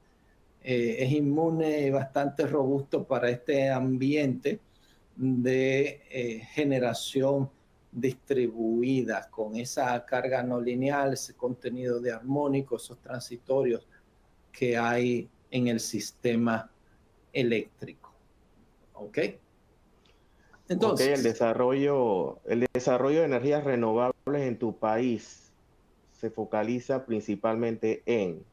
es inmune y bastante robusto para este ambiente de generación distribuida, con esa carga no lineal, ese contenido de armónico, esos transitorios que hay en el sistema eléctrico. ¿Ok? Entonces, el desarrollo de energías renovables en tu país se focaliza principalmente en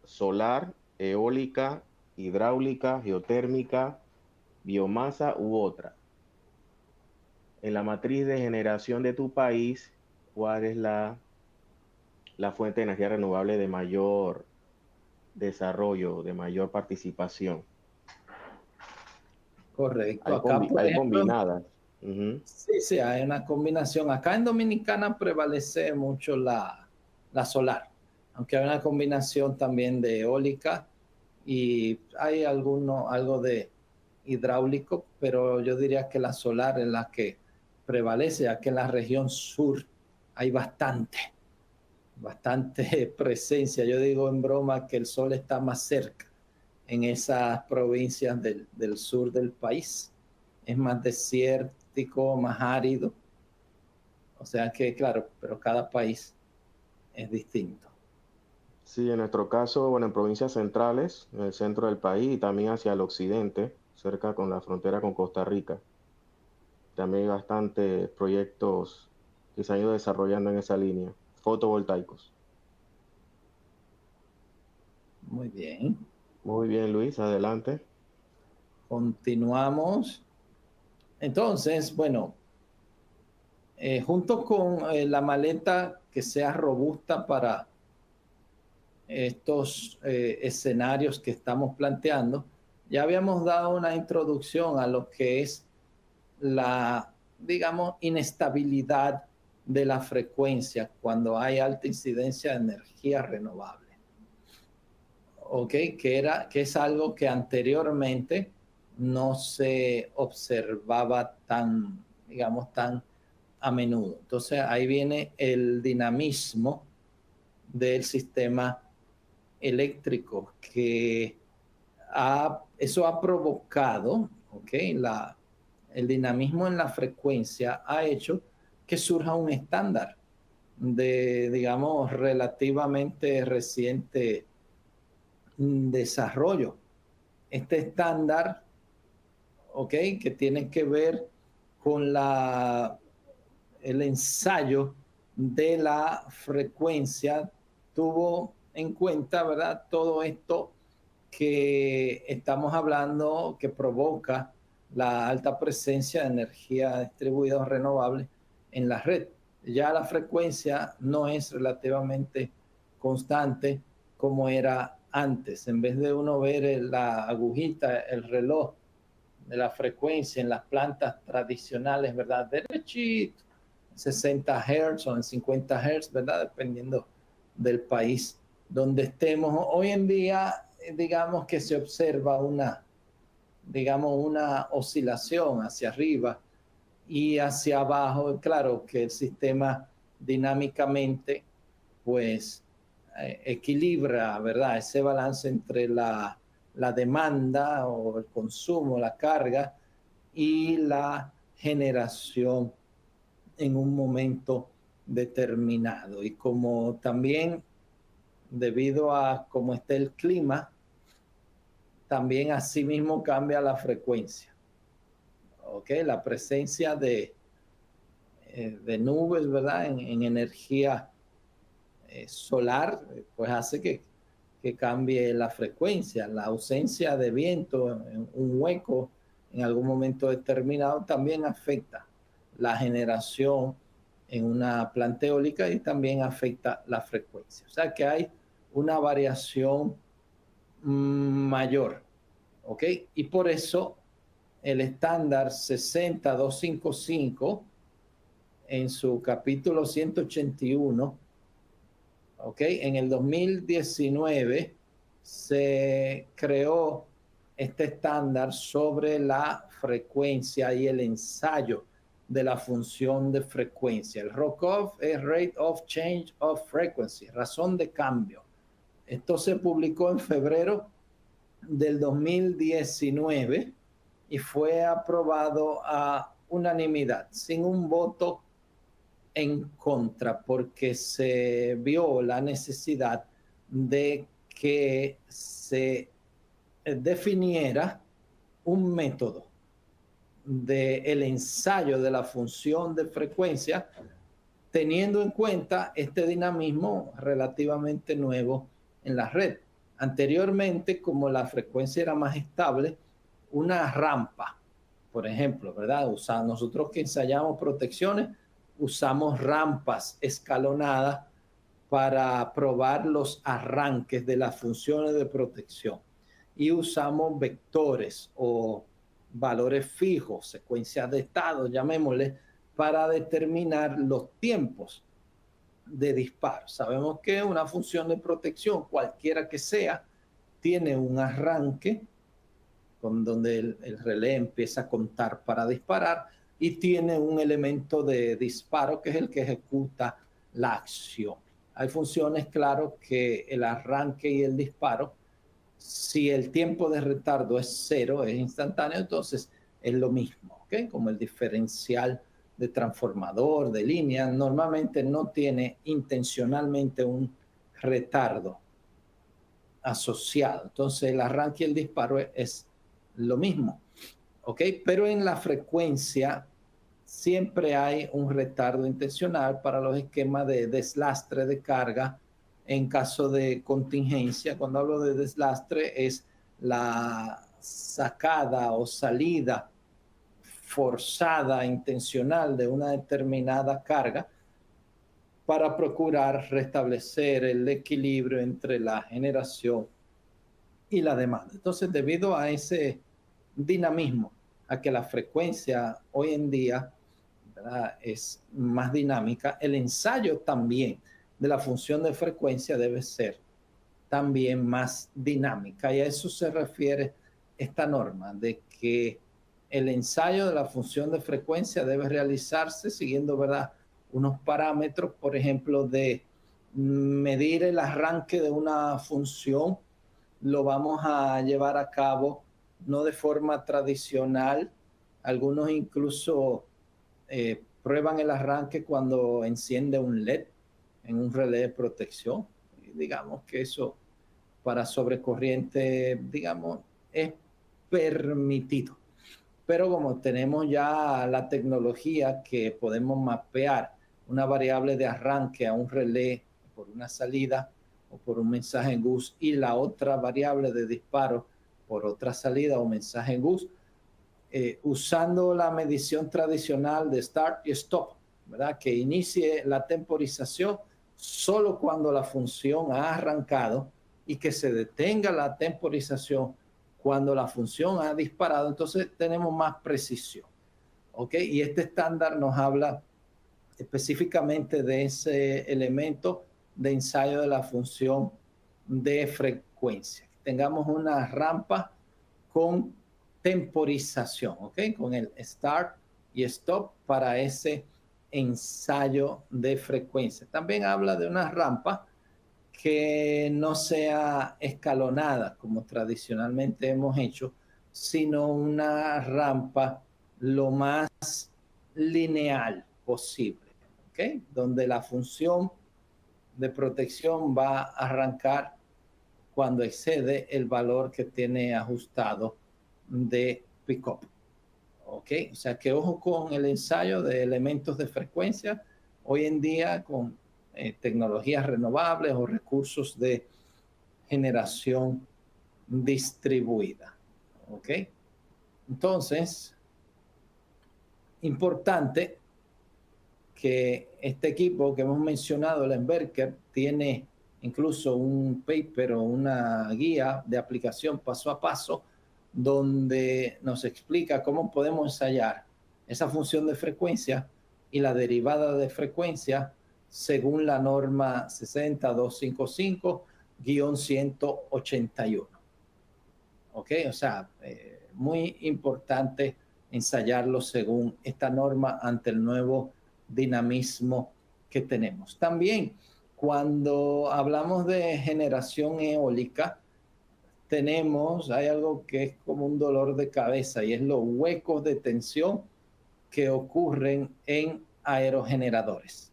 solar, eólica, hidráulica, geotérmica, biomasa u otra. En la matriz de generación de tu país, ¿cuál es la fuente de energía renovable de mayor desarrollo, de mayor participación? correcto. Acá, por Hay ejemplo, combinadas. Uh-huh. sí, hay una combinación. Acá en Dominicana prevalece mucho la solar, aunque hay una combinación también de eólica y hay algo de hidráulico, pero yo diría que la solar es la que prevalece, ya que en la región sur hay bastante presencia. Yo digo en broma que el sol está más cerca en esas provincias del sur del país. Es más desértico, más árido. O sea que, claro, pero cada país es distinto. Sí, en nuestro caso, bueno, en provincias centrales, en el centro del país y también hacia el occidente, cerca con la frontera con Costa Rica. También hay bastantes proyectos que se han ido desarrollando en esa línea, fotovoltaicos. Muy bien. Muy bien, Luis, adelante. Continuamos. Entonces, bueno, junto con la maleta que sea robusta para estos escenarios que estamos planteando, ya habíamos dado una introducción a lo que es la, digamos, inestabilidad de la frecuencia cuando hay alta incidencia de energía renovable. ¿Ok? Que es algo que anteriormente no se observaba tan, digamos, tan a menudo. Entonces ahí viene el dinamismo del sistema eléctrico, que eso ha provocado, ¿ok? El dinamismo en la frecuencia ha hecho que surja un estándar de, digamos, relativamente reciente desarrollo. Este estándar, ¿ok? Que tiene que ver con el ensayo de la frecuencia, tuvo en cuenta, ¿verdad? Todo esto que estamos hablando que provoca la alta presencia de energía distribuida o renovable en la red. Ya la frecuencia no es relativamente constante como era antes. En vez de uno ver la agujita, el reloj de la frecuencia en las plantas tradicionales, ¿verdad? Derechito, 60 Hz o en 50 Hz, ¿verdad? Dependiendo del país donde estemos. Hoy en día, digamos que se observa digamos, una oscilación hacia arriba y hacia abajo. Claro que el sistema dinámicamente, pues, equilibra, ¿verdad? Ese balance entre la demanda o el consumo, la carga y la generación en un momento determinado. Y como también debido a cómo está el clima, también asimismo cambia la frecuencia. ¿Ok? La presencia de nubes, ¿verdad? En energía solar, pues hace que cambie la frecuencia. La ausencia de viento en un hueco en algún momento determinado también afecta la generación en una planta eólica y también afecta la frecuencia. O sea que hay una variación mayor, ¿ok? Y por eso el estándar 60255 en su capítulo 181, ¿ok? En el 2019 se creó este estándar sobre la frecuencia y el ensayo de la función de frecuencia. El ROCOF es Rate of Change of Frequency, razón de cambio. Esto se publicó en febrero del 2019 y fue aprobado a unanimidad, sin un voto en contra, porque se vio la necesidad de que se definiera un método del ensayo de la función de frecuencia, teniendo en cuenta este dinamismo relativamente nuevo en la red. Anteriormente, como la frecuencia era más estable, una rampa, por ejemplo, ¿verdad? Nosotros que ensayamos protecciones, usamos rampas escalonadas para probar los arranques de las funciones de protección. Y usamos vectores o valores fijos, secuencias de estado, llamémosle, para determinar los tiempos de disparo. Sabemos que una función de protección, cualquiera que sea, tiene un arranque con donde el relé empieza a contar para disparar y tiene un elemento de disparo que es el que ejecuta la acción. Hay funciones, claro, que el arranque y el disparo, si el tiempo de retardo es 0, es instantáneo, entonces es lo mismo, ¿ok? Como el diferencial de transformador, de línea, normalmente no tiene intencionalmente un retardo asociado. Entonces el arranque y el disparo es lo mismo, ¿ok? Pero en la frecuencia siempre hay un retardo intencional para los esquemas de deslastre de carga en caso de contingencia. Cuando hablo de deslastre es la sacada o salida forzada, intencional de una determinada carga para procurar restablecer el equilibrio entre la generación y la demanda. Entonces, debido a ese dinamismo, a que la frecuencia hoy en día, ¿verdad?, es más dinámica, el ensayo también de la función de frecuencia debe ser también más dinámica. Y a eso se refiere esta norma, de que el ensayo de la función de frecuencia debe realizarse siguiendo, ¿verdad?, unos parámetros, por ejemplo, de medir el arranque de una función. Lo vamos a llevar a cabo no de forma tradicional. Algunos incluso prueban el arranque cuando enciende un LED en un relé de protección. Digamos que eso para sobrecorriente, digamos, es permitido. Pero como tenemos ya la tecnología que podemos mapear una variable de arranque a un relé por una salida o por un mensaje en GUS y la otra variable de disparo por otra salida o mensaje en GUS, usando la medición tradicional de start y stop, ¿verdad?, que inicie la temporización solo cuando la función ha arrancado y que se detenga la temporización cuando la función ha disparado. Entonces tenemos más precisión, ¿ok? Y este estándar nos habla específicamente de ese elemento de ensayo de la función de frecuencia. Tengamos una rampa con temporización, ¿ok? Con el start y stop para ese ensayo de frecuencia. También habla de una rampa que no sea escalonada como tradicionalmente hemos hecho, sino una rampa lo más lineal posible, ¿ok? Donde la función de protección va a arrancar cuando excede el valor que tiene ajustado de pickup, ¿ok? O sea que ojo con el ensayo de elementos de frecuencia. Hoy en día con tecnologías renovables o recursos de generación distribuida, ¿ok? Entonces, importante que este equipo que hemos mencionado, el Embarker, tiene incluso un paper o una guía de aplicación paso a paso donde nos explica cómo podemos ensayar esa función de frecuencia y la derivada de frecuencia según la norma 60255-181. ¿Ok? O sea, muy importante ensayarlo según esta norma ante el nuevo dinamismo que tenemos. También, cuando hablamos de generación eólica, hay algo que es como un dolor de cabeza y es los huecos de tensión que ocurren en aerogeneradores.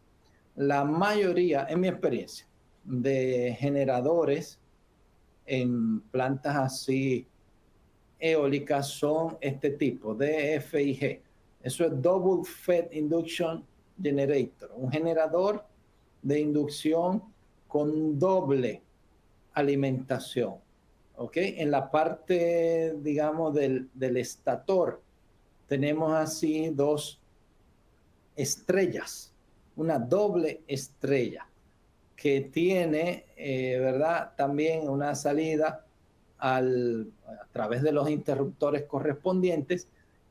La mayoría, en mi experiencia, de generadores en plantas así eólicas son este tipo, DFIG. Eso es Double Fed Induction Generator, un generador de inducción con doble alimentación. ¿Ok? En la parte, digamos, del estator, tenemos así dos estrellas, una doble estrella que tiene, ¿verdad? También una salida a través de los interruptores correspondientes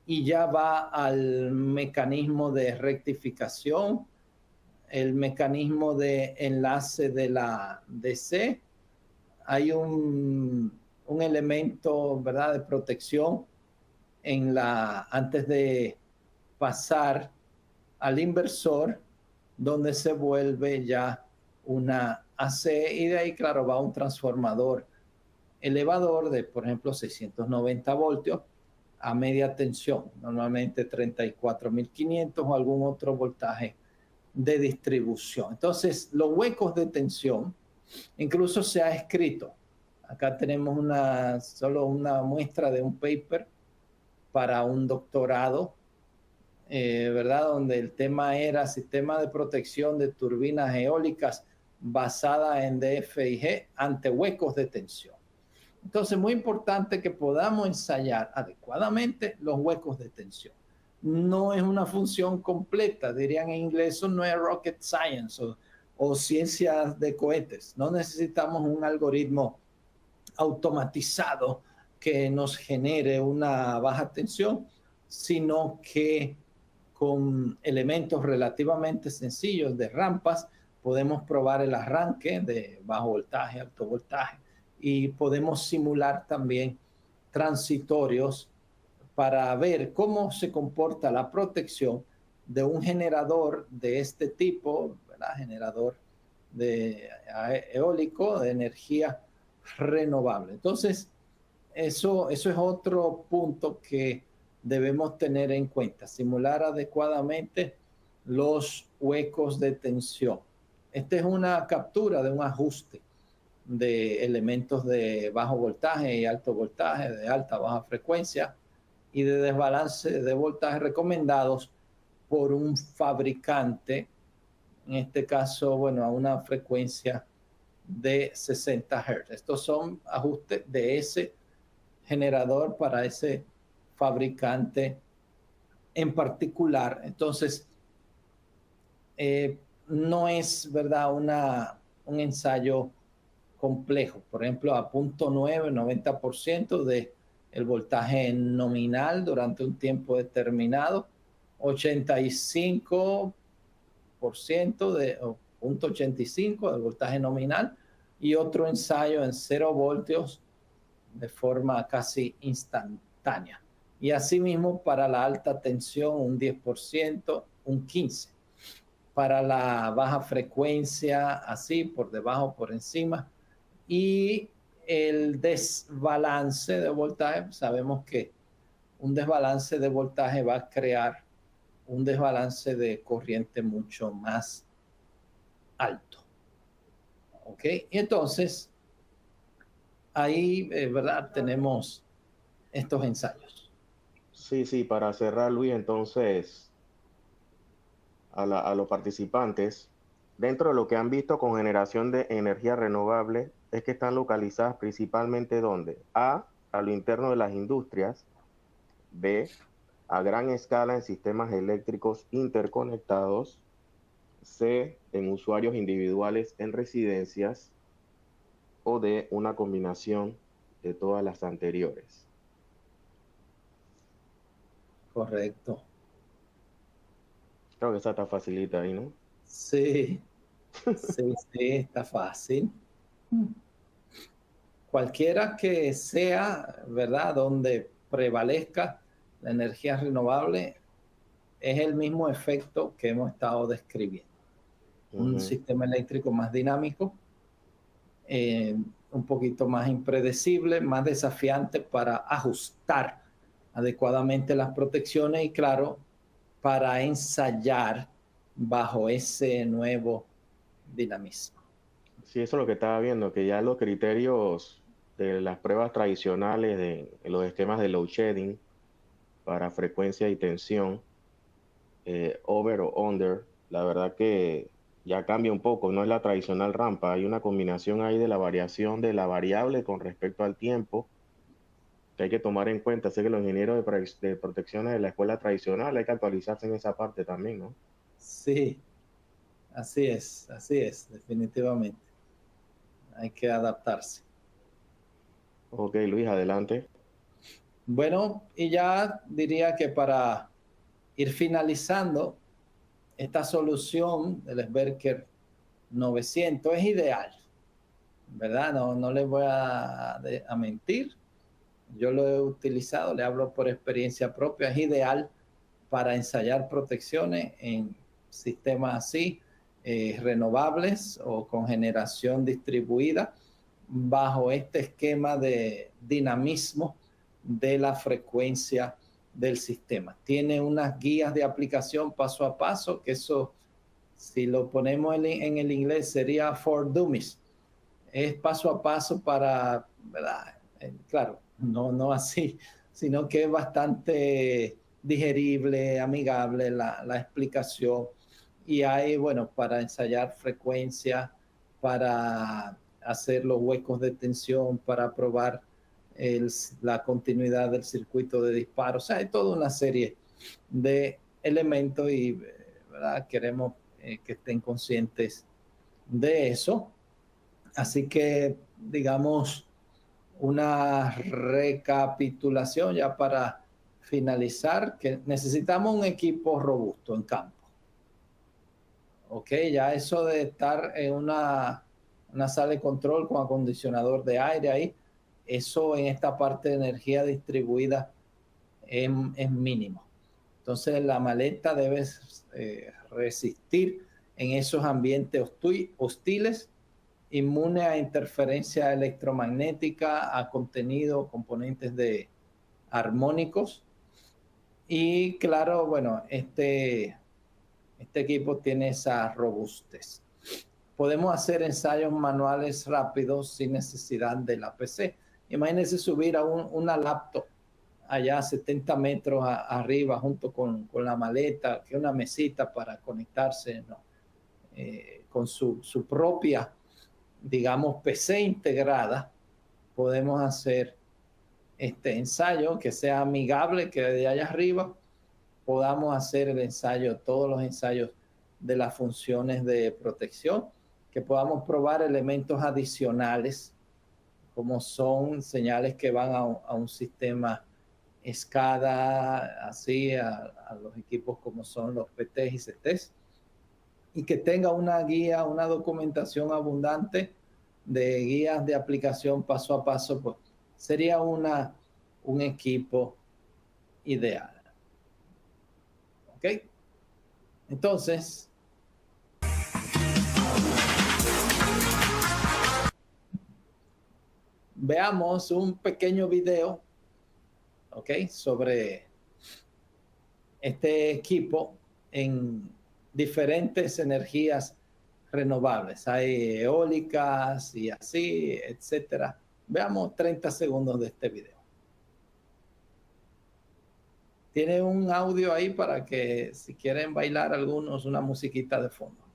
y ya va al mecanismo de rectificación, el mecanismo de enlace de la DC. Hay un elemento, ¿verdad?, de protección antes de pasar al inversor, donde se vuelve ya una AC y de ahí, claro, va un transformador elevador de, por ejemplo, 690 voltios a media tensión, normalmente 34.500 o algún otro voltaje de distribución. Entonces, los huecos de tensión, incluso se ha escrito. Acá tenemos solo una muestra de un paper para un doctorado, ¿verdad? Donde el tema era sistema de protección de turbinas eólicas basada en DFIG ante huecos de tensión. Entonces, muy importante que podamos ensayar adecuadamente los huecos de tensión. No es una función completa, dirían en inglés, eso no es rocket science o ciencias de cohetes. No necesitamos un algoritmo automatizado que nos genere una baja tensión, sino que con elementos relativamente sencillos de rampas podemos probar el arranque de bajo voltaje, alto voltaje y podemos simular también transitorios para ver cómo se comporta la protección de un generador de este tipo, ¿verdad? Generador eólico de energía renovable. Entonces, eso es otro punto que debemos tener en cuenta, simular adecuadamente los huecos de tensión. Esta es una captura de un ajuste de elementos de bajo voltaje y alto voltaje, de alta baja frecuencia y de desbalance de voltaje recomendados por un fabricante, en este caso, bueno, a una frecuencia de 60 Hz. Estos son ajustes de ese generador para ese fabricante en particular. Entonces, no es, ¿verdad?, un ensayo complejo. Por ejemplo, a 0.9, 90% de el voltaje nominal durante un tiempo determinado, 85% o 0.85 del voltaje nominal y otro ensayo en 0 voltios de forma casi instantánea. Y asimismo para la alta tensión un 10%, un 15%. Para la baja frecuencia, así por debajo, por encima. Y el desbalance de voltaje, sabemos que un desbalance de voltaje va a crear un desbalance de corriente mucho más alto. ¿Ok? Y entonces, ahí, ¿verdad? Tenemos estos ensayos. Sí, para cerrar, Luis, entonces, a los participantes, dentro de lo que han visto con generación de energía renovable, es que están localizadas principalmente ¿dónde? A lo interno de las industrias, B, a gran escala en sistemas eléctricos interconectados, C, en usuarios individuales en residencias, o D, una combinación de todas las anteriores. Correcto. Creo que esa está facilita ahí, ¿no? Sí, sí, está fácil. Cualquiera que sea, ¿verdad?, donde prevalezca la energía renovable, es el mismo efecto que hemos estado describiendo. Un sistema eléctrico más dinámico, un poquito más impredecible, más desafiante para ajustar adecuadamente las protecciones y, claro, para ensayar bajo ese nuevo dinamismo. Sí, eso es lo que estaba viendo, que ya los criterios de las pruebas tradicionales de los esquemas de load shedding para frecuencia y tensión, over o under, la verdad que ya cambia un poco, no es la tradicional rampa, hay una combinación ahí de la variación de la variable con respecto al tiempo que hay que tomar en cuenta. Sé que los ingenieros de protecciones de la escuela tradicional hay que actualizarse en esa parte también, ¿no? Sí, así es, definitivamente. Hay que adaptarse. Ok, Luis, adelante. Bueno, y ya diría que para ir finalizando, esta solución del Sberker 900 es ideal, ¿verdad? No les voy a mentir. Yo lo he utilizado, le hablo por experiencia propia, es ideal para ensayar protecciones en sistemas así, renovables o con generación distribuida, bajo este esquema de dinamismo de la frecuencia del sistema. Tiene unas guías de aplicación paso a paso, que eso, si lo ponemos en el inglés, sería for dummies. Es paso a paso para, ¿verdad? Claro, no así, sino que es bastante digerible, amigable la explicación. Y hay, bueno, para ensayar frecuencia, para hacer los huecos de tensión, para probar la continuidad del circuito de disparo. O sea, hay toda una serie de elementos y, ¿verdad? Queremos que estén conscientes de eso. Así que, digamos, una recapitulación ya para finalizar, que necesitamos un equipo robusto en campo. Ok, ya eso de estar en una sala de control con acondicionador de aire ahí, eso en esta parte de energía distribuida es mínimo. Entonces la maleta debe resistir en esos ambientes hostiles, inmune a interferencia electromagnética, a contenido, componentes de armónicos. Y claro, bueno, este equipo tiene esa robustez. Podemos hacer ensayos manuales rápidos sin necesidad de la PC. Imagínense subir a una laptop allá 70 metros arriba junto con la maleta, que es una mesita para conectarse, ¿no? Con su propia, digamos, PC integrada, podemos hacer este ensayo que sea amigable, que de allá arriba podamos hacer el ensayo, todos los ensayos de las funciones de protección, que podamos probar elementos adicionales, como son señales que van a un sistema SCADA, así a los equipos como son los PTs y CTs, y que tenga una guía, una documentación abundante de guías de aplicación paso a paso, pues sería un equipo ideal. ¿Ok? Entonces, veamos un pequeño video, ¿ok? Sobre este equipo en diferentes energías renovables. Hay eólicas y así, etcétera. Veamos 30 segundos de este video. Tiene un audio ahí para que si quieren bailar algunos, una musiquita de fondo.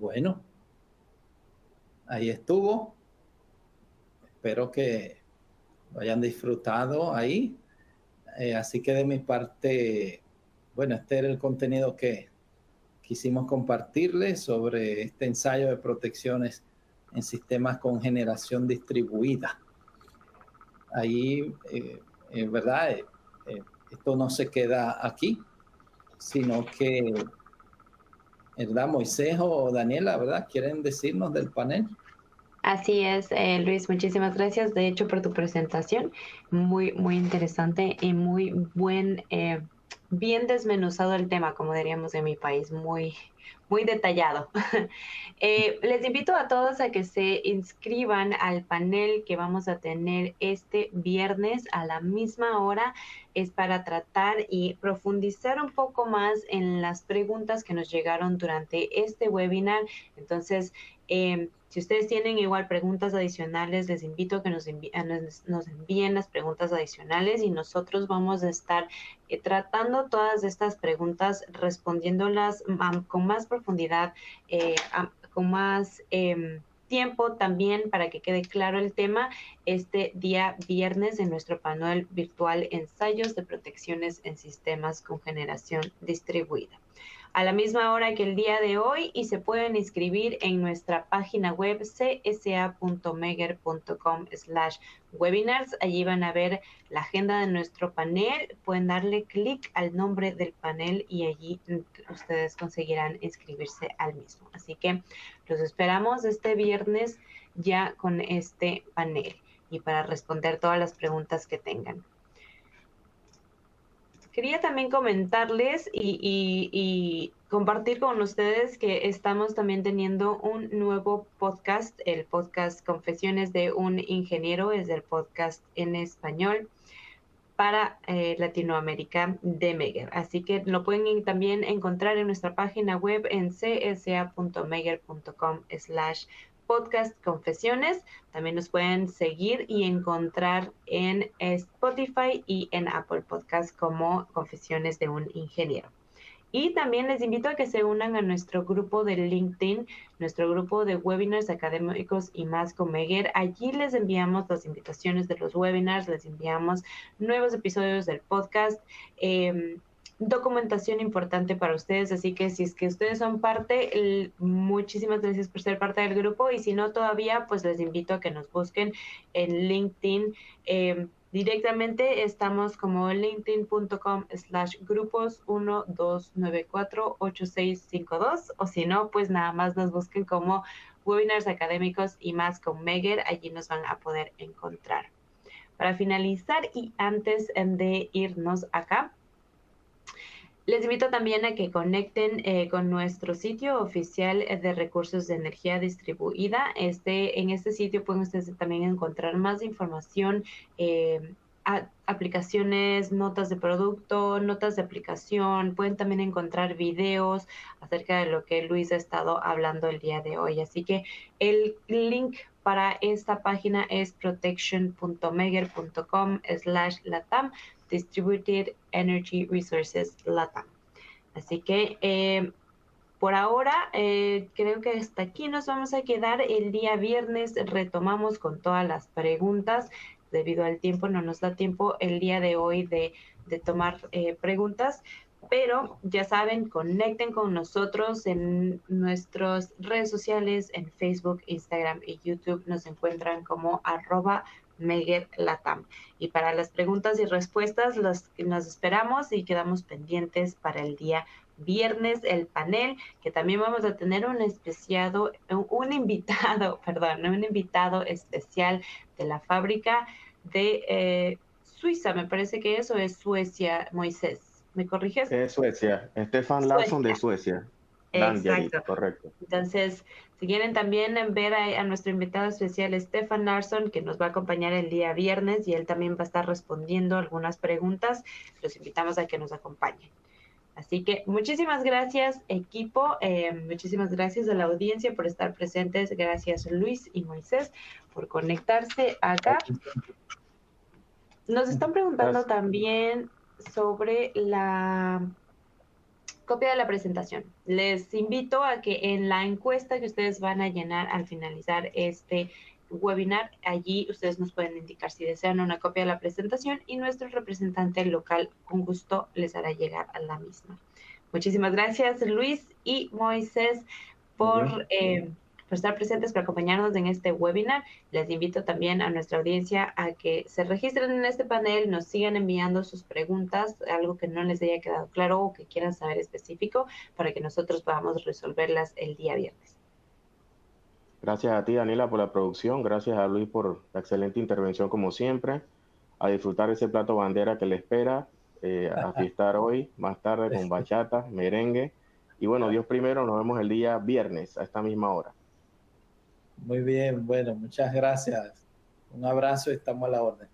Bueno, ahí estuvo. Espero que lo hayan disfrutado ahí. Así que de mi parte, bueno, este era el contenido que quisimos compartirles sobre este ensayo de protecciones en sistemas con generación distribuida. Ahí, ¿verdad? Esto no se queda aquí, sino que, ¿verdad? Moisés o Daniela, ¿verdad? ¿Quieren decirnos del panel? Así es, Luis, muchísimas gracias, de hecho, por tu presentación. Muy, muy interesante y muy bien desmenuzado el tema, como diríamos en mi país, muy, muy detallado. Les invito a todos a que se inscriban al panel que vamos a tener este viernes a la misma hora. Es para tratar y profundizar un poco más en las preguntas que nos llegaron durante este webinar. Entonces, si ustedes tienen igual preguntas adicionales, les invito a que nos envíen las preguntas adicionales y nosotros vamos a estar tratando todas estas preguntas, respondiéndolas con más profundidad, con más tiempo también para que quede claro el tema este día viernes en nuestro panel virtual Ensayos de Protecciones en Sistemas con Generación Distribuida. A la misma hora que el día de hoy y se pueden inscribir en nuestra página web csa.megger.com/webinars. Allí van a ver la agenda de nuestro panel. Pueden darle clic al nombre del panel y allí ustedes conseguirán inscribirse al mismo. Así que los esperamos este viernes ya con este panel y para responder todas las preguntas que tengan. Quería también comentarles y compartir con ustedes que estamos también teniendo un nuevo podcast, el podcast Confesiones de un Ingeniero, es el podcast en español para Latinoamérica de Megger. Así que lo pueden también encontrar en nuestra página web en csa.megger.com/podcast confesiones. También nos pueden seguir y encontrar en Spotify y en Apple Podcast como Confesiones de un Ingeniero. Y también les invito a que se unan a nuestro grupo de LinkedIn, nuestro grupo de webinars académicos y más con Megger. Allí les enviamos las invitaciones de los webinars, les enviamos nuevos episodios del podcast, documentación importante para ustedes. Así que si es que ustedes son parte, muchísimas gracias por ser parte del grupo. Y si no todavía, pues les invito a que nos busquen en LinkedIn. Directamente estamos como linkedin.com/grupos 12948652 o si no, pues nada más nos busquen como webinars académicos y más con Megger, allí nos van a poder encontrar. Para finalizar y antes de irnos acá, les invito también a que conecten con nuestro sitio oficial de recursos de energía distribuida. En este sitio pueden ustedes también encontrar más información, aplicaciones, notas de producto, notas de aplicación. Pueden también encontrar videos acerca de lo que Luis ha estado hablando el día de hoy. Así que el link para esta página es protection.megger.com/latam. Distributed Energy Resources LATAM. Así que por ahora creo que hasta aquí nos vamos a quedar. El día viernes retomamos con todas las preguntas. Debido al tiempo, no nos da tiempo el día de hoy de tomar preguntas. Pero ya saben, conecten con nosotros en nuestras redes sociales, en Facebook, Instagram y YouTube. Nos encuentran como @MeggerLatam. Y para las preguntas y respuestas nos esperamos y quedamos pendientes para el día viernes el panel, que también vamos a tener un invitado especial de la fábrica de Suiza, me parece que eso es Suecia, Moisés. ¿Me corriges? Suecia, Stefan Larsson de Suecia. Exacto. Correcto. Entonces, si quieren también ver a nuestro invitado especial, Stefan Larsson, que nos va a acompañar el día viernes y él también va a estar respondiendo algunas preguntas, los invitamos a que nos acompañen. Así que muchísimas gracias, equipo. Muchísimas gracias a la audiencia por estar presentes. Gracias, Luis y Moisés, por conectarse acá. Nos están preguntando también sobre la copia de la presentación. Les invito a que en la encuesta que ustedes van a llenar al finalizar este webinar. Allí ustedes nos pueden indicar si desean una copia de la presentación y nuestro representante local con gusto les hará llegar a la misma. Muchísimas gracias, Luis y Moisés, por estar presentes, por acompañarnos en este webinar. Les invito también a nuestra audiencia a que se registren en este panel, nos sigan enviando sus preguntas, algo que no les haya quedado claro o que quieran saber específico, para que nosotros podamos resolverlas el día viernes. Gracias a ti, Daniela, por la producción. Gracias a Luis por la excelente intervención, como siempre. A disfrutar ese plato bandera que le espera, a fiestar hoy, más tarde con bachata, merengue. Y bueno, Dios primero, nos vemos el día viernes a esta misma hora. Muy bien, bueno, muchas gracias. Un abrazo y estamos a la orden.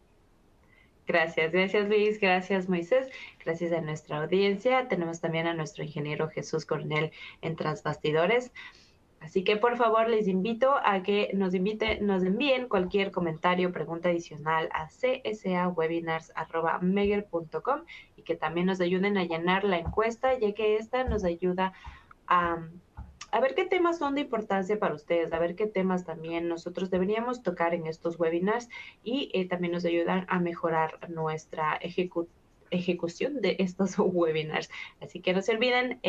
Gracias Luis, gracias Moisés, gracias a nuestra audiencia. Tenemos también a nuestro ingeniero Jesús Coronel en Tras Bastidores. Así que por favor les invito a que nos envíen cualquier comentario, pregunta adicional a csawebinars@megger.com y que también nos ayuden a llenar la encuesta, ya que esta nos ayuda a ver qué temas son de importancia para ustedes, a ver qué temas también nosotros deberíamos tocar en estos webinars y también nos ayudan a mejorar nuestra ejecución de estos webinars. Así que no se olviden,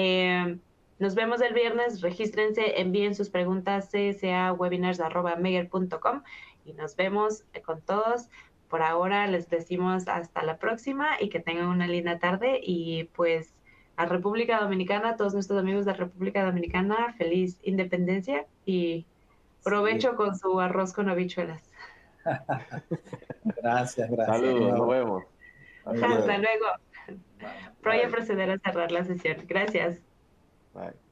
nos vemos el viernes, regístrense, envíen sus preguntas csawebinars@megger.com y nos vemos con todos. Por ahora les decimos hasta la próxima y que tengan una linda tarde y pues a República Dominicana, a todos nuestros amigos de República Dominicana, feliz independencia y provecho con su arroz con habichuelas. Gracias. Saludos, nos vemos. Hasta luego. Voy a proceder a cerrar la sesión. Gracias. Bye.